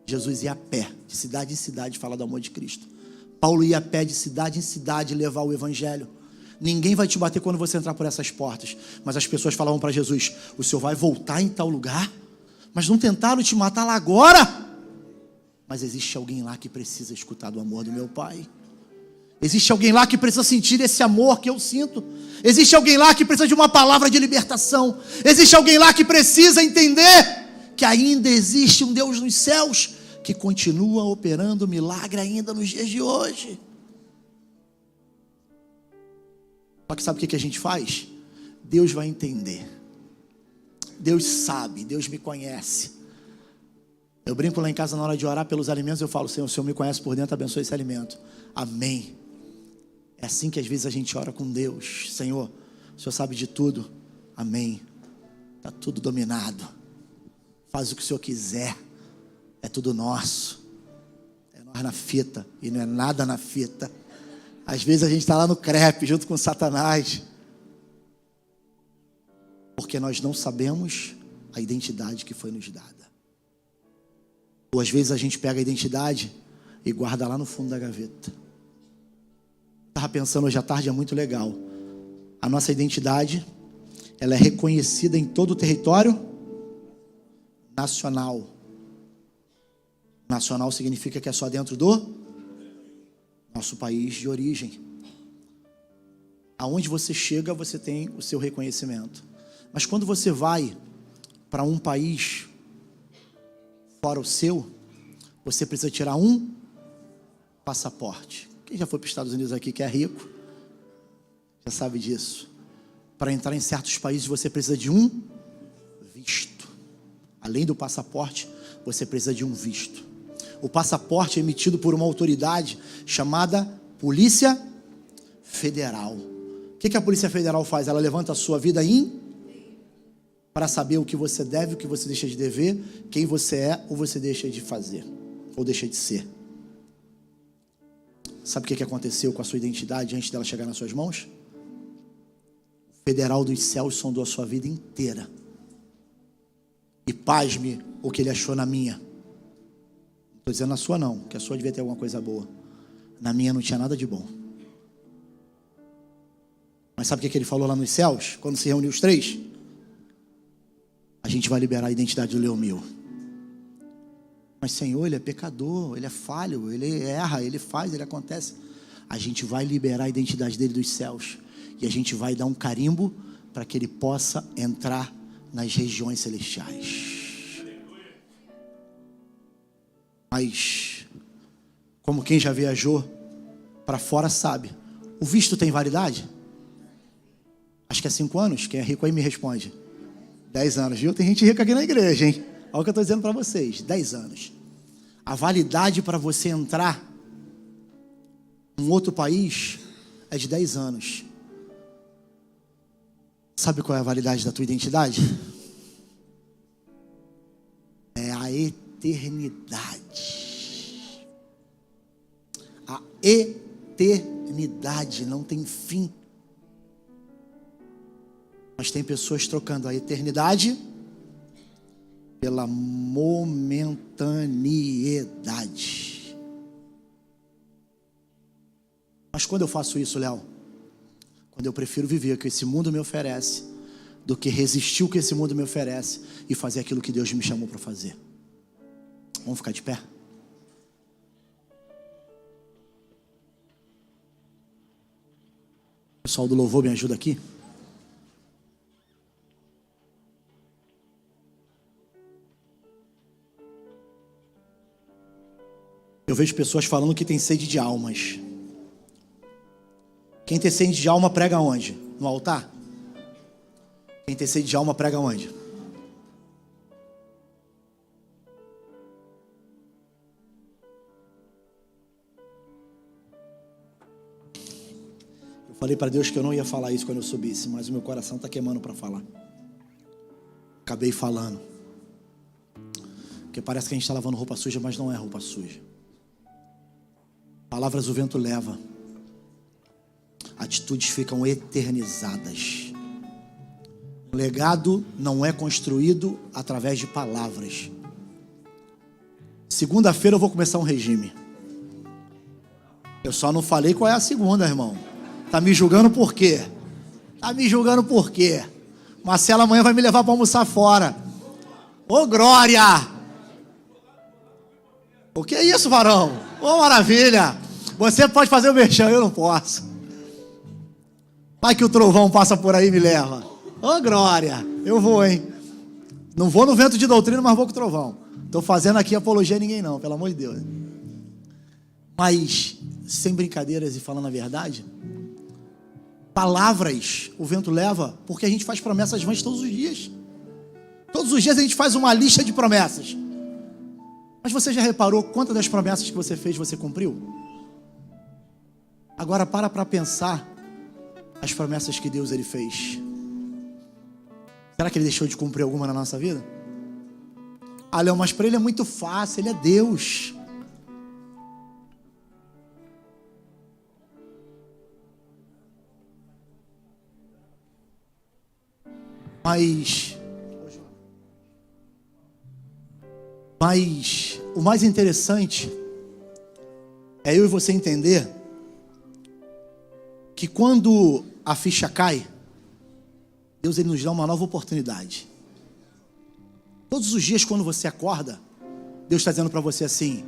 Jesus ia a pé, de cidade em cidade, falar do amor de Cristo. Paulo ia a pé, de cidade em cidade, levar o evangelho. Ninguém vai te bater quando você entrar por essas portas. Mas as pessoas falavam para Jesus: o Senhor vai voltar em tal lugar? Mas não tentaram te matar lá agora? Mas existe alguém lá que precisa escutar do amor do meu Pai. Existe alguém lá que precisa sentir esse amor que eu sinto. Existe alguém lá que precisa de uma palavra de libertação. Existe alguém lá que precisa entender que ainda existe um Deus nos céus que continua operando milagre ainda nos dias de hoje. Só que sabe o que a gente faz? Deus vai entender. Deus sabe, Deus me conhece. Eu brinco lá em casa na hora de orar pelos alimentos, eu falo: Senhor, o Senhor me conhece por dentro, abençoe esse alimento. Amém. É assim que às vezes a gente ora com Deus: Senhor, o Senhor sabe de tudo. Amém. Está tudo dominado. Faz o que o Senhor quiser. É tudo nosso. É nós na fita. E não é nada na fita. Às vezes a gente está lá no crepe junto com Satanás. Porque nós não sabemos a identidade que foi nos dada. Ou às vezes a gente pega a identidade e guarda lá no fundo da gaveta. Estava pensando hoje à tarde, é muito legal. A nossa identidade, ela é reconhecida em todo o território nacional. Nacional significa que é só dentro do nosso país de origem. Aonde você chega, você tem o seu reconhecimento. Mas quando você vai para um país fora o seu, você precisa tirar um passaporte. Quem já foi para os Estados Unidos aqui que é rico, já sabe disso. Para entrar em certos países você precisa de um visto. Além do passaporte, você precisa de um visto. O passaporte é emitido por uma autoridade chamada Polícia Federal. O que a Polícia Federal faz? Ela levanta a sua vida para saber o que você deve, o que você deixa de dever, quem você é ou você deixa de fazer, ou deixa de ser. Sabe o que aconteceu com a sua identidade antes dela chegar nas suas mãos? O federal dos céus sondou a sua vida inteira. E pasme o que ele achou na minha. Não estou dizendo na sua não, que a sua devia ter alguma coisa boa. Na minha não tinha nada de bom. Mas sabe o que ele falou lá nos céus? Quando se reuniu os três? A gente vai liberar a identidade do Leomil. Mas Senhor, ele é pecador, ele é falho, ele erra, ele faz, ele acontece. A gente vai liberar a identidade dele dos céus. E a gente vai dar um carimbo para que ele possa entrar nas regiões celestiais. Mas, como quem já viajou para fora sabe, o visto tem validade? Acho que é 5 anos. Quem é rico aí me responde. 10 anos, viu? Tem gente rica aqui na igreja, hein? Olha o que eu estou dizendo para vocês. 10 anos. A validade para você entrar em outro país é de 10 anos. Sabe qual é a validade da tua identidade? É a eternidade. A eternidade não tem fim. Mas tem pessoas trocando a eternidade pela momentaneidade. Mas quando eu faço isso, Léo? Quando eu prefiro viver o que esse mundo me oferece do que resistir o que esse mundo me oferece e fazer aquilo que Deus me chamou para fazer. Vamos ficar de pé? O pessoal do louvor me ajuda aqui. Eu vejo pessoas falando que tem sede de almas. Quem tem sede de alma prega onde? No altar? Quem tem sede de alma prega onde? Eu falei para Deus que eu não ia falar isso quando eu subisse, mas o meu coração está queimando para falar. Acabei falando. Porque parece que a gente está lavando roupa suja, mas não é roupa suja. Palavras o vento leva. Atitudes ficam eternizadas. O legado não é construído através de palavras. Segunda-feira eu vou começar um regime. Eu só não falei qual é a segunda, irmão. Tá me julgando por quê? Tá me julgando por quê? Marcela amanhã vai me levar para almoçar fora. Ô glória! O que é isso, varão? Ô maravilha! Você pode fazer o merchan, eu não posso. Vai que o trovão passa por aí e me leva. Ô glória! Eu vou, hein? Não vou no vento de doutrina, mas vou com o trovão. Estou fazendo aqui apologia a ninguém não, pelo amor de Deus. Mas, sem brincadeiras e falando a verdade, palavras o vento leva porque a gente faz promessas vãs todos os dias. Todos os dias a gente faz uma lista de promessas. Mas você já reparou quantas das promessas que você fez você cumpriu? Agora para pensar as promessas que Deus ele fez. Será que ele deixou de cumprir alguma na nossa vida? Ah, Léo, mas para ele é muito fácil, ele é Deus. Mas o mais interessante é eu e você entender que quando a ficha cai, Deus ele nos dá uma nova oportunidade. Todos os dias quando você acorda, Deus está dizendo para você assim: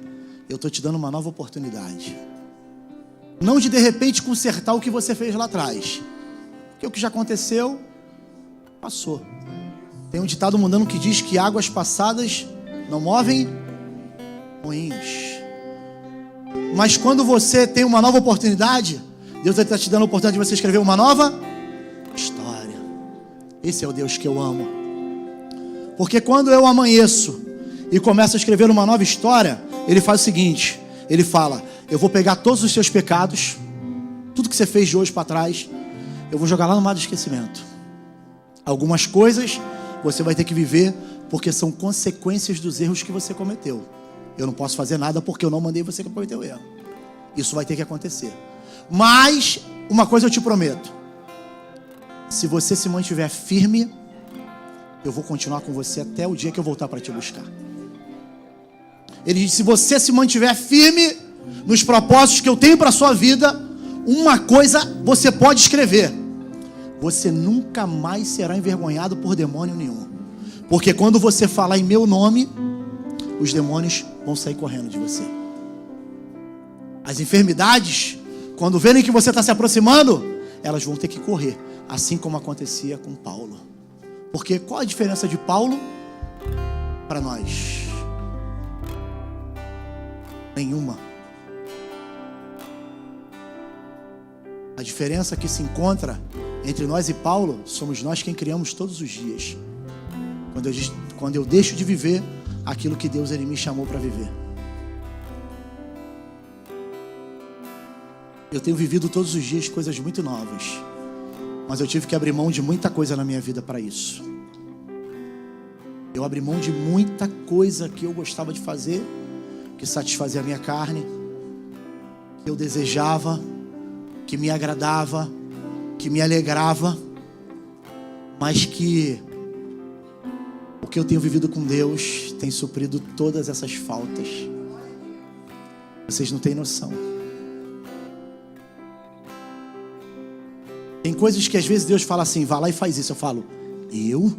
eu estou te dando uma nova oportunidade. Não de repente consertar o que você fez lá atrás, porque o que já aconteceu, passou. Tem um ditado mundano que diz que águas passadas não movem moinhos. Mas quando você tem uma nova oportunidade, Deus está te dando a oportunidade de você escrever uma nova história. Esse é o Deus que eu amo. Porque quando eu amanheço e começo a escrever uma nova história, Ele faz o seguinte: Ele fala, eu vou pegar todos os seus pecados, tudo que você fez de hoje para trás, eu vou jogar lá no mar do esquecimento. Algumas coisas você vai ter que viver porque são consequências dos erros que você cometeu. Eu não posso fazer nada porque eu não mandei você cometer o erro. Isso vai ter que acontecer. Mas uma coisa eu te prometo: se você se mantiver firme, eu vou continuar com você até o dia que eu voltar para te buscar. Ele diz: se você se mantiver firme, nos propósitos que eu tenho para a sua vida, uma coisa você pode escrever: você nunca mais será envergonhado por demônio nenhum. Porque quando você falar em meu nome, os demônios vão sair correndo de você. As enfermidades, quando verem que você está se aproximando, elas vão ter que correr, assim como acontecia com Paulo. Porque qual a diferença de Paulo para nós? Nenhuma. A diferença que se encontra entre nós e Paulo, somos nós quem criamos todos os dias. Quando eu deixo de viver aquilo que Deus ele me chamou para viver. Eu tenho vivido todos os dias coisas muito novas, mas eu tive que abrir mão de muita coisa na minha vida para isso. Eu abri mão de muita coisa que eu gostava de fazer, que satisfazia a minha carne, que eu desejava, que me agradava, que me alegrava, mas que o que eu tenho vivido com Deus tem suprido todas essas faltas. Vocês não têm noção. Tem coisas que às vezes Deus fala assim: vá lá e faz isso. Eu falo: eu?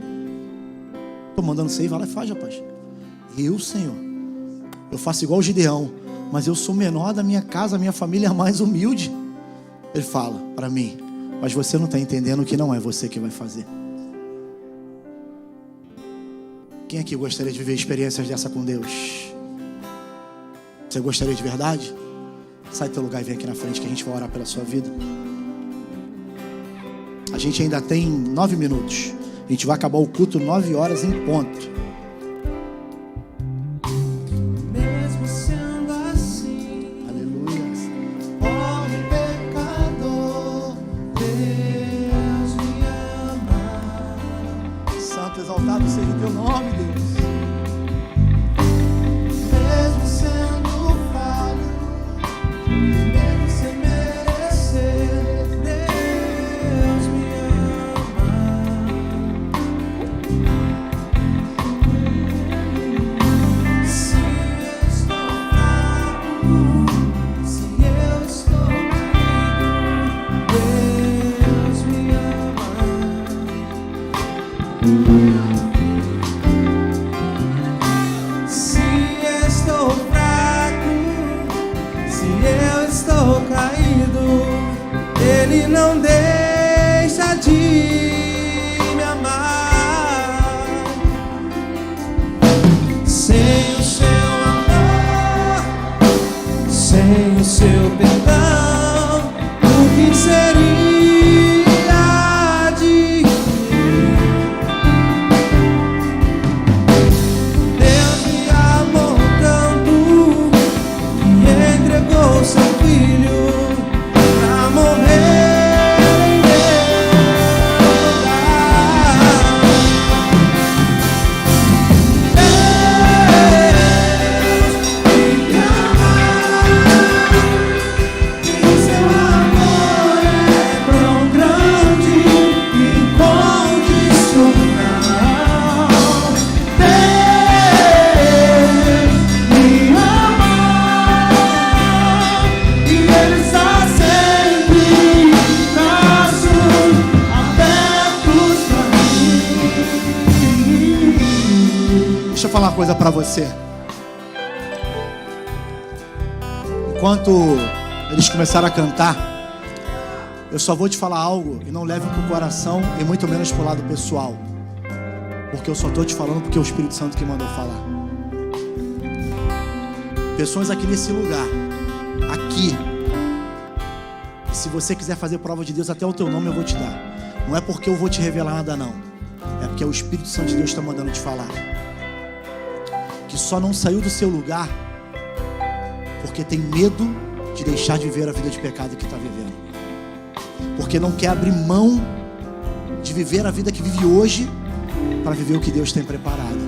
Estou mandando você ir, vai lá e faz, rapaz. Eu, Senhor? Eu faço igual o Gideão, mas eu sou menor da minha casa, a minha família é mais humilde. Ele fala para mim: mas você não está entendendo que não é você que vai fazer. Quem aqui gostaria de viver experiências dessa com Deus? Você gostaria de verdade? Sai do teu lugar e vem aqui na frente que a gente vai orar pela sua vida. A gente ainda tem 9 minutos. A gente vai acabar o culto 9 horas em ponto. Mesmo sendo assim, Aleluia. pobre pecador, Deus me ama. Santo, exaltado seja o teu nome, Deus. Mesmo sendo falho, mesmo sem merecer, Deus me ama. Se eu estou fraco, se eu estou caído, Deus me ama. Se estou fraco, se eu estou caído, Ele não deixa de me amar. Sem o seu amor, sem o seu perdão, o que seria de mim? Deus me amou tanto que entregou seu filho pra morrer em meu lugar. Deus me ama, e seu amor é tão grande e incondicional. Deus me ama, e Ele está sempre braços abertos pra mim. Deixa eu falar uma coisa pra você. Enquanto eles começaram a cantar, eu só vou te falar algo e não leve pro coração e muito menos pro lado pessoal, porque eu só tô te falando porque é o Espírito Santo que mandou falar. Pessoas aqui nesse lugar, aqui, e se você quiser fazer prova de Deus, até o teu nome eu vou te dar. Não é porque eu vou te revelar nada não, é porque o Espírito Santo de Deus está mandando te falar. Que só não saiu do seu lugar porque tem medo de deixar de viver a vida de pecado que está vivendo, porque não quer abrir mão de viver a vida que vive hoje para viver o que Deus tem preparado.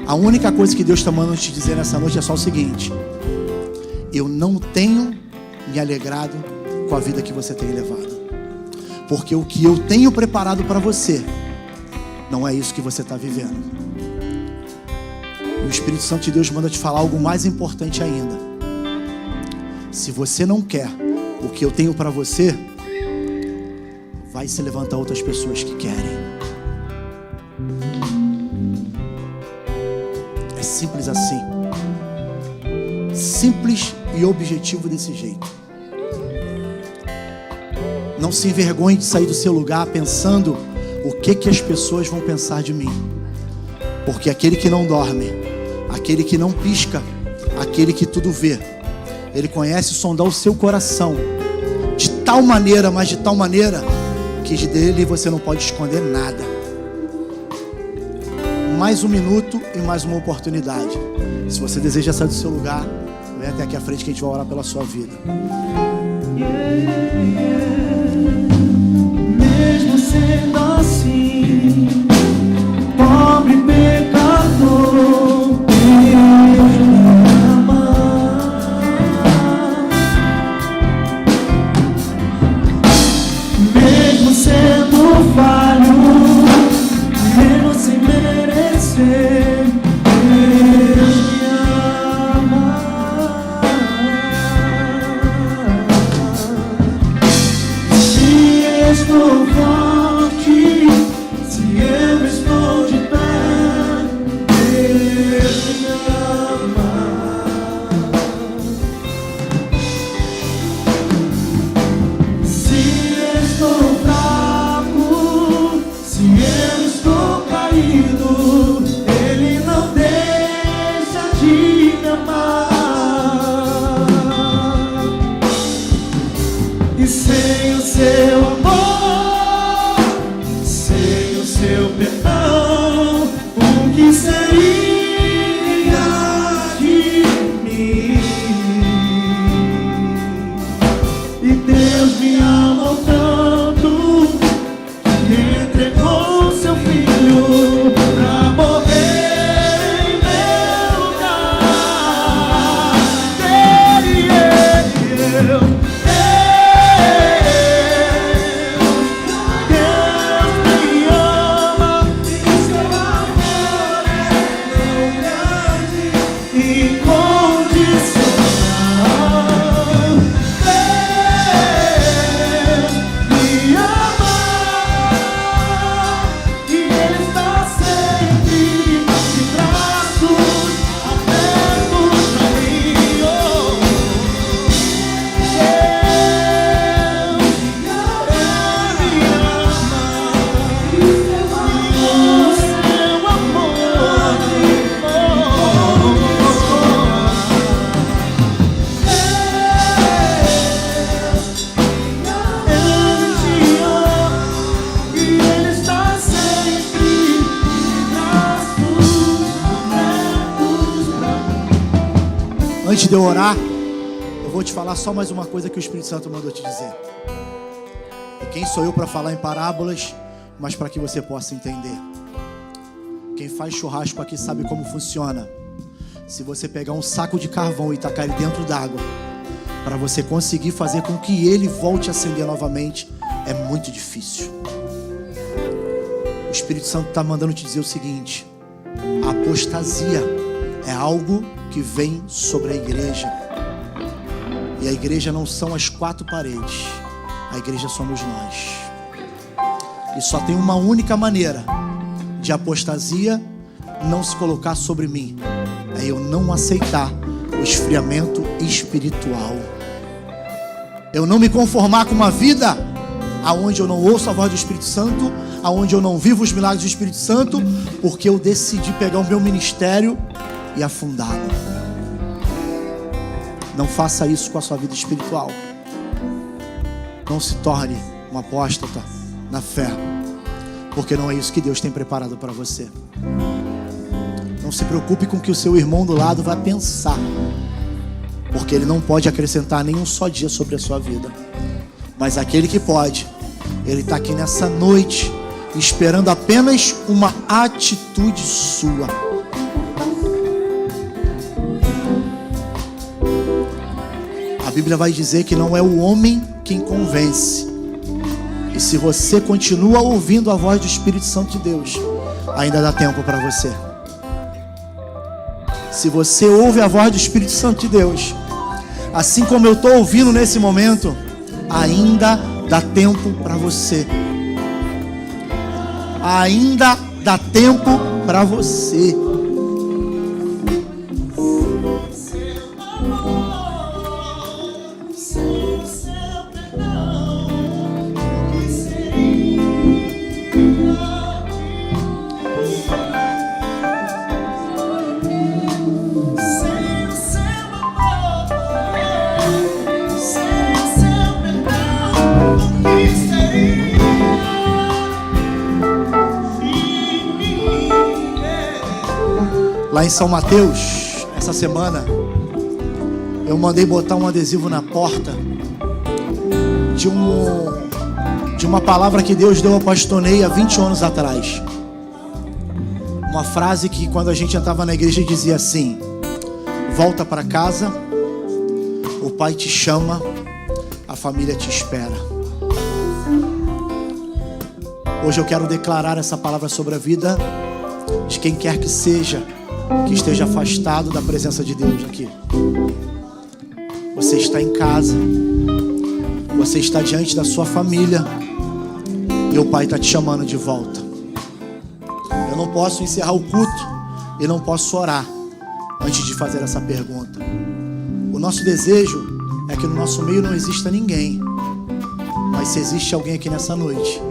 A única coisa que Deus está mandando te dizer nessa noite é só o seguinte: eu não tenho me alegrado com a vida que você tem levado, porque o que eu tenho preparado para você não é isso que você está vivendo. O Espírito Santo de Deus manda te falar algo mais importante ainda. Se você não quer o que eu tenho para você, vai se levantar outras pessoas que querem. É simples assim. Simples e objetivo desse jeito. Não se envergonhe de sair do seu lugar pensando o que as pessoas vão pensar de mim. Porque aquele que não dorme, aquele que não pisca, aquele que tudo vê, ele conhece sondar o seu coração de tal maneira, mas de tal maneira que dele você não pode esconder nada. Mais um minuto e mais uma oportunidade. Se você deseja sair do seu lugar, vem até aqui à frente que a gente vai orar pela sua vida. Mesmo sendo assim, pobre pecador, Deus me ama. Mesmo sendo falho, mesmo sem merecer, Deus me ama. Se estou forte, se eu estou de pé, Deus me ama. Se estou fraco, se eu estou caído, Ele não deixa de me amar. E sem o seu amor, sem o seu perdão, o que seria de mim? E Deus me amou tanto que entregou seu filho pra morrer em meu lugar. Ele e eu. Deus me ama e seu amor é tão grande e incondicional. Deus me ama e Ele está sempre de braços abertos pra mim. Oh, Antes de eu orar, eu vou te falar só mais uma coisa que o Espírito Santo mandou te dizer. E quem sou eu para falar em parábolas, mas para que você possa entender. Quem faz churrasco aqui sabe como funciona. Se você pegar um saco de carvão e tacar ele dentro d'água, para você conseguir fazer com que ele volte a acender novamente, é muito difícil. O Espírito Santo está mandando te dizer o seguinte: a apostasia é algo que vem sobre a igreja. E a igreja não são as quatro paredes. A igreja somos nós. E só tem uma única maneira de apostasia não se colocar sobre mim: é eu não aceitar o esfriamento espiritual. Eu não me conformar com uma vida aonde eu não ouço a voz do Espírito Santo, aonde eu não vivo os milagres do Espírito Santo, porque eu decidi pegar o meu ministério e afundá-lo. Não faça isso com a sua vida espiritual. Não se torne um apóstata na fé, porque não é isso que Deus tem preparado para você. Não se preocupe com o que o seu irmão do lado vai pensar, porque ele não pode acrescentar nenhum só dia sobre a sua vida. Mas aquele que pode, ele está aqui nessa noite esperando apenas uma atitude sua. A Bíblia vai dizer que não é o homem quem convence. E se você continua ouvindo a voz do Espírito Santo de Deus, ainda dá tempo para você. Se você ouve a voz do Espírito Santo de Deus, assim como eu estou ouvindo nesse momento, ainda dá tempo para você. Ainda dá tempo para você. Lá em São Mateus, essa semana, eu mandei botar um adesivo na porta de uma palavra que Deus deu ao pastor Ney há 20 anos atrás. Uma frase que quando a gente entrava na igreja dizia assim: volta para casa, o pai te chama, a família te espera. Hoje eu quero declarar essa palavra sobre a vida de quem quer que seja que esteja afastado da presença de Deus aqui. Você está em casa, você está diante da sua família e o Pai está te chamando de volta. Eu não posso encerrar o culto e não posso orar antes de fazer essa pergunta. O nosso desejo é que no nosso meio não exista ninguém, mas se existe alguém aqui nessa noite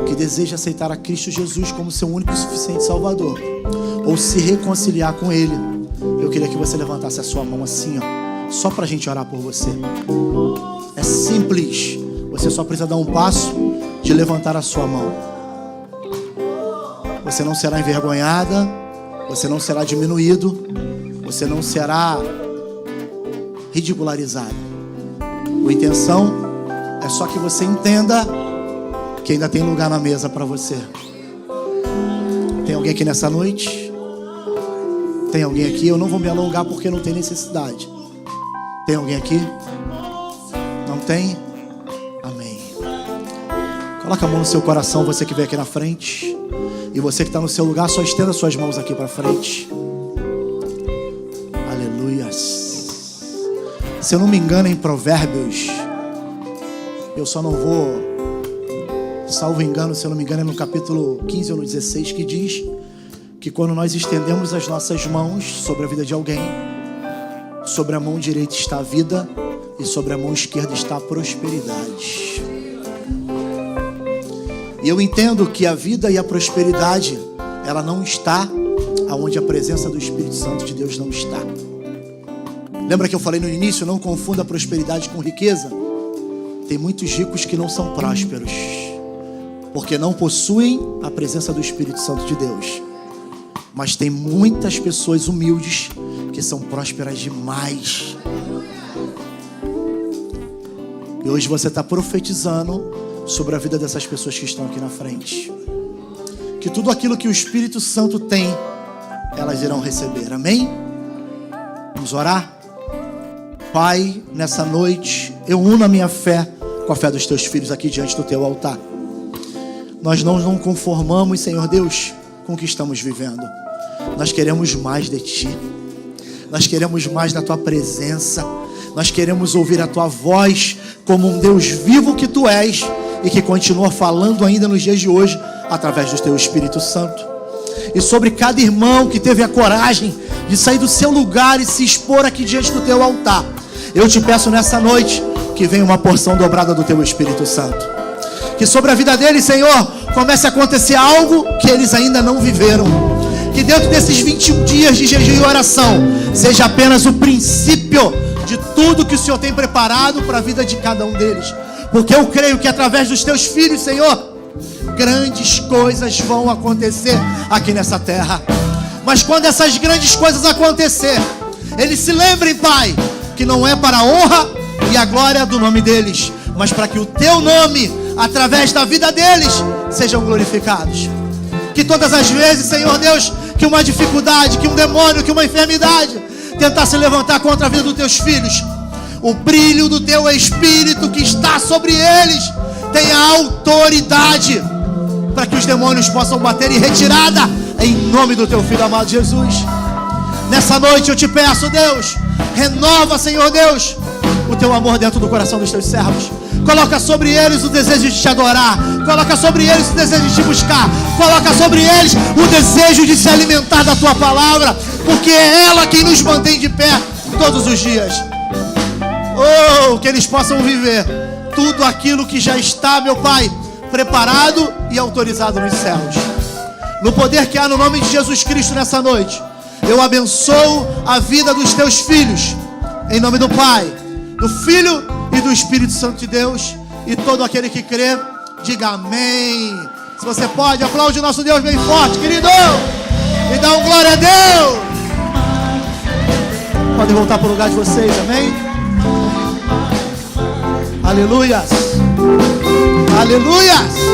que deseja aceitar a Cristo Jesus como seu único e suficiente Salvador, ou se reconciliar com Ele, eu queria que você levantasse a sua mão assim, ó, só pra gente orar por você. É simples, você só precisa dar um passo de levantar a sua mão. Você não será envergonhada, você não será diminuído, você não será ridicularizado. A intenção é só que você entenda que ainda tem lugar na mesa para você. Tem alguém aqui nessa noite? Tem alguém aqui? Eu não vou me alongar porque não tem necessidade. Tem alguém aqui? Não tem? Amém. Coloca a mão no seu coração, você que veio aqui na frente. E você que está no seu lugar, só estenda suas mãos aqui para frente. Aleluias. Se eu não me engano, em Provérbios, eu só não vou, salvo engano, se eu não me engano, é no capítulo 15 ou no 16, que diz que quando nós estendemos as nossas mãos sobre a vida de alguém, sobre a mão direita está a vida e sobre a mão esquerda está a prosperidade. E eu entendo que a vida e a prosperidade, ela não está aonde a presença do Espírito Santo de Deus não está. Lembra que eu falei no início, não confunda a prosperidade com riqueza? Tem muitos ricos que não são prósperos, porque não possuem a presença do Espírito Santo de Deus. Mas tem muitas pessoas humildes que são prósperas demais. E hoje você está profetizando sobre a vida dessas pessoas que estão aqui na frente. Que tudo aquilo que o Espírito Santo tem, elas irão receber. Amém? Vamos orar? Pai, nessa noite, eu uno a minha fé com a fé dos teus filhos aqui diante do teu altar. Nós não conformamos, Senhor Deus, com o que estamos vivendo. Nós queremos mais de Ti. Nós queremos mais da Tua presença. Nós queremos ouvir a Tua voz como um Deus vivo que Tu és e que continua falando ainda nos dias de hoje através do Teu Espírito Santo. E sobre cada irmão que teve a coragem de sair do seu lugar e se expor aqui diante do Teu altar, eu te peço nessa noite que venha uma porção dobrada do Teu Espírito Santo. Que sobre a vida deles, Senhor, comece a acontecer algo que eles ainda não viveram. Que dentro desses 21 dias de jejum e oração seja apenas o princípio de tudo que o Senhor tem preparado para a vida de cada um deles. Porque eu creio que através dos Teus filhos, Senhor, grandes coisas vão acontecer aqui nessa terra. Mas quando essas grandes coisas acontecer, eles se lembrem, Pai, que não é para a honra e a glória do nome deles, mas para que o Teu nome, através da vida deles, sejam glorificados. Que todas as vezes, Senhor Deus, que uma dificuldade, que um demônio, que uma enfermidade tentar se levantar contra a vida dos Teus filhos, o brilho do Teu Espírito que está sobre eles tenha autoridade para que os demônios possam bater em retirada, em nome do Teu Filho amado Jesus. Nessa noite eu te peço, Deus, renova, Senhor Deus, o teu amor dentro do coração dos teus servos. Coloca sobre eles o desejo de te adorar. Coloca sobre eles o desejo de te buscar. Coloca sobre eles o desejo de se alimentar da tua palavra, porque é ela quem nos mantém de pé todos os dias. Oh, que eles possam viver tudo aquilo que já está, meu Pai, preparado e autorizado nos céus. No poder que há no nome de Jesus Cristo nessa noite, eu abençoo a vida dos teus filhos, em nome do Pai, do Filho e do Espírito Santo de Deus. E todo aquele que crê, diga amém. Se você pode, aplaude o nosso Deus bem forte, querido, e dá um glória a Deus. Podem voltar para o lugar de vocês, amém? Aleluias, aleluias.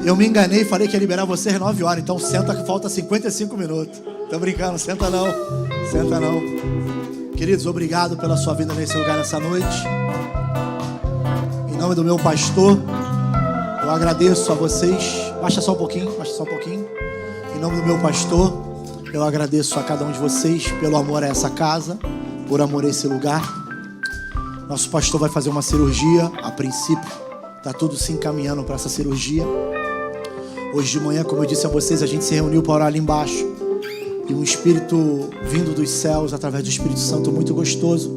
Eu me enganei e falei que ia liberar vocês 9 horas. Então senta que falta 55 minutos. Tô brincando, senta não. Senta não. Queridos, obrigado pela sua vida nesse lugar nessa noite. Em nome do meu pastor, eu agradeço a vocês. Baixa só um pouquinho, baixa só um pouquinho. Em nome do meu pastor, eu agradeço a cada um de vocês pelo amor a essa casa, por amor a esse lugar. Nosso pastor vai fazer uma cirurgia, a princípio. Tá tudo se encaminhando para essa cirurgia. Hoje de manhã, como eu disse a vocês, a gente se reuniu para orar ali embaixo. E um Espírito vindo dos céus, através do Espírito Santo, muito gostoso,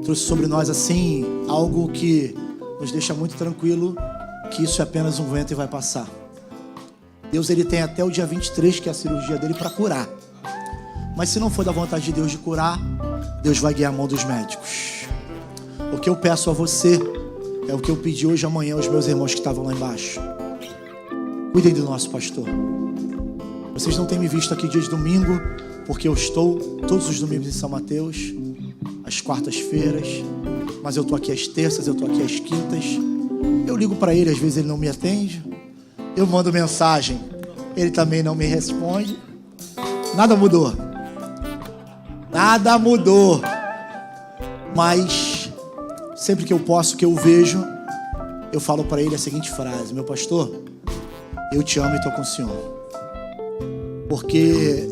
trouxe sobre nós assim, algo que nos deixa muito tranquilo, que isso é apenas um vento e vai passar. Deus, ele tem até o dia 23, que é a cirurgia dele, para curar. Mas se não for da vontade de Deus de curar, Deus vai guiar a mão dos médicos. O que eu peço a você é o que eu pedi hoje e amanhã aos meus irmãos que estavam lá embaixo. Cuidem do nosso pastor. Vocês não têm me visto aqui dia de domingo, porque eu estou todos os domingos em São Mateus, às quartas-feiras, mas eu estou aqui às terças, eu estou aqui às quintas. Eu ligo para ele, às vezes ele não me atende. Eu mando mensagem, ele também não me responde. Nada mudou. Nada mudou. Mas sempre que eu posso, que eu vejo, eu falo para ele a seguinte frase: meu pastor, eu te amo e estou com o Senhor. Porque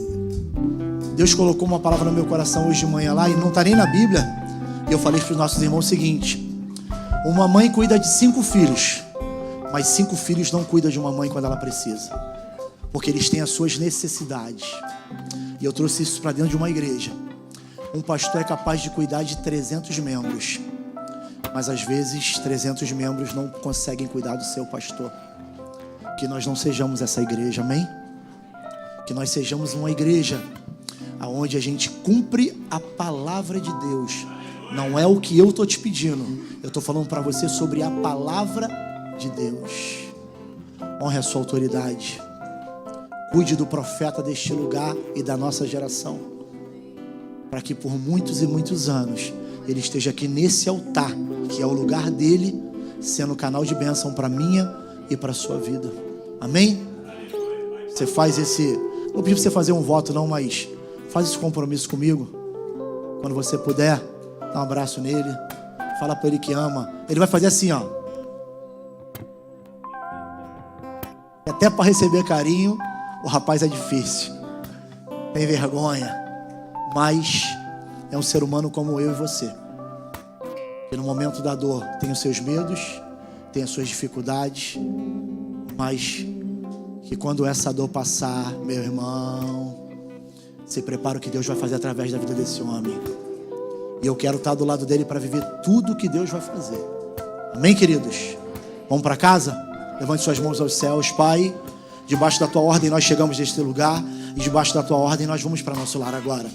Deus colocou uma palavra no meu coração hoje de manhã lá, e não está nem na Bíblia. E eu falei para os nossos irmãos o seguinte: uma mãe cuida de 5 filhos, mas 5 filhos não cuidam de uma mãe quando ela precisa, porque eles têm as suas necessidades. E eu trouxe isso para dentro de uma igreja. Um pastor é capaz de cuidar de 300 membros, mas às vezes 300 membros não conseguem cuidar do seu pastor. Que nós não sejamos essa igreja, amém? Que nós sejamos uma igreja onde a gente cumpre a palavra de Deus. Não é o que eu estou te pedindo, eu estou falando para você sobre a palavra de Deus. Honre a sua autoridade. Cuide do profeta deste lugar e da nossa geração, para que por muitos e muitos anos ele esteja aqui nesse altar, que é o lugar dele, sendo canal de bênção para minha e para a sua vida. Amém? Você faz esse... Não pedi para você fazer um voto não, mas faz esse compromisso comigo. Quando você puder, dá um abraço nele, fala para ele que ama. Ele vai fazer assim, ó. Até para receber carinho, o rapaz é difícil, tem vergonha, mas é um ser humano como eu e você, que no momento da dor tem os seus medos, tem as suas dificuldades, mas que quando essa dor passar, meu irmão, se prepara o que Deus vai fazer através da vida desse homem. E eu quero estar do lado dele para viver tudo que Deus vai fazer. Amém, queridos? Vamos para casa? Levante suas mãos aos céus. Pai, debaixo da tua ordem nós chegamos neste lugar, e debaixo da tua ordem nós vamos para nosso lar agora.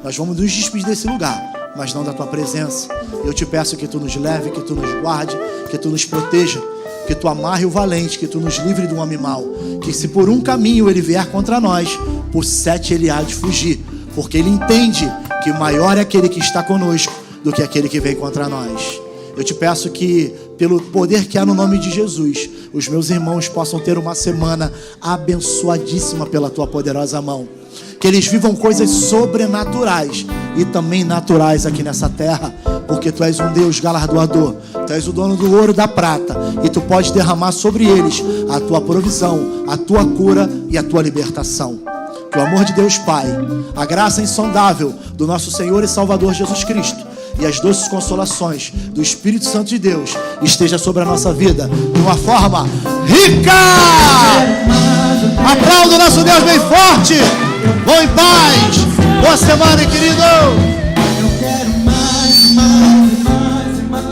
Nós vamos nos despedir desse lugar, mas não da tua presença. Eu te peço que tu nos leve, que tu nos guarde, que tu nos proteja, que tu amarre o valente, que tu nos livre do homem mau, que se por um caminho ele vier contra nós, por 7 ele há de fugir, porque ele entende que maior é aquele que está conosco do que aquele que vem contra nós. Eu te peço que, pelo poder que há no nome de Jesus, os meus irmãos possam ter uma semana abençoadíssima pela tua poderosa mão. Que eles vivam coisas sobrenaturais e também naturais aqui nessa terra, porque tu és um Deus galardoador, tu és o dono do ouro e da prata, e tu podes derramar sobre eles a tua provisão, a tua cura e a tua libertação. Que o amor de Deus Pai, a graça insondável do nosso Senhor e Salvador Jesus Cristo e as doces consolações do Espírito Santo de Deus esteja sobre a nossa vida de uma forma rica. Aplauda o nosso Deus bem forte. Vão em paz. Boa semana, querido. Eu quero mais, mais, mais, mais.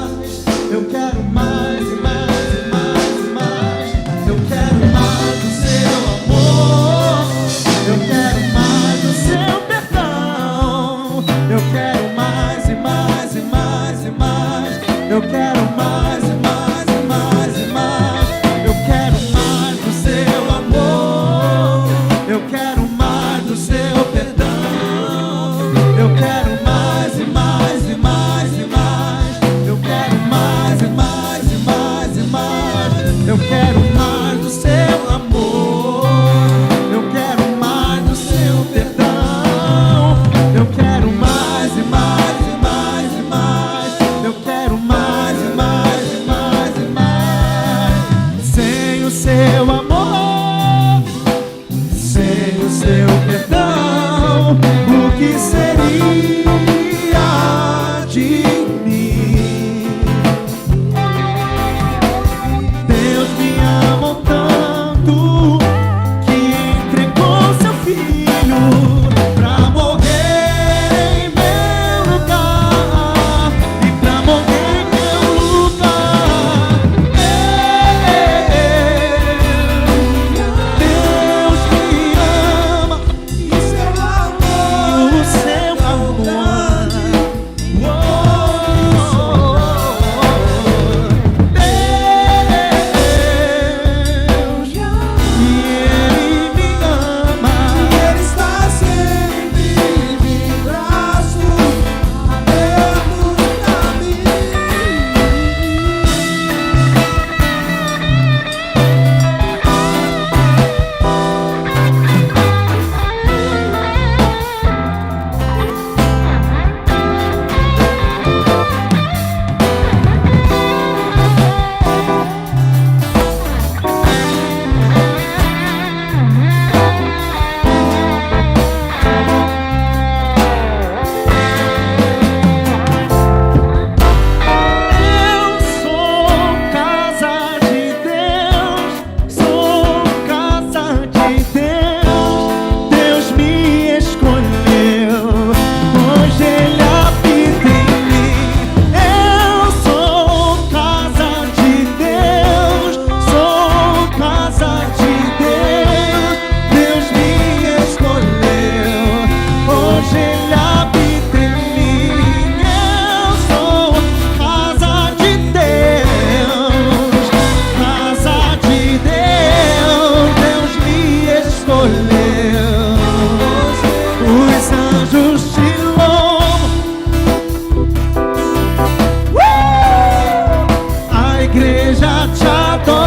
Eu quero mais, mais, mais, mais. Eu quero mais do seu amor. Eu quero mais do seu perdão. Eu quero mais e mais e mais e mais. Eu quero mais e mais e mais e mais. Eu quero mais do seu amor. Eu quero mais do seu perdão. Eu quero mais e mais e mais e mais. Eu quero mais e mais e mais e mais. Eu quero mais do seu amor. Eu quero mais do seu perdão. Eu quero mais e mais e mais e mais. Eu quero mais e mais e mais e mais. Sem o seu amor, sem o seu perdão, o que seria de mim? Deus me amou tanto que entregou seu filho pra morrer em meu lugar e pra morrer em meu lugar. Deus me ama e o seu amor, o seu amor. Deus, e Ele me ama, e Ele está sempre de braços abertos pra mim. Eu sou casa de Deus, sou casa de Deus. Deus me escolheu, hoje Ele habita em mim. Eu sou casa de Deus, sou casa de Deus. Deus me escolheu, hoje Ele habita em mim. Eu sou casa de Deus, casa de Deus. Deus me escolheu, os anjos te louvam, a igreja te adora.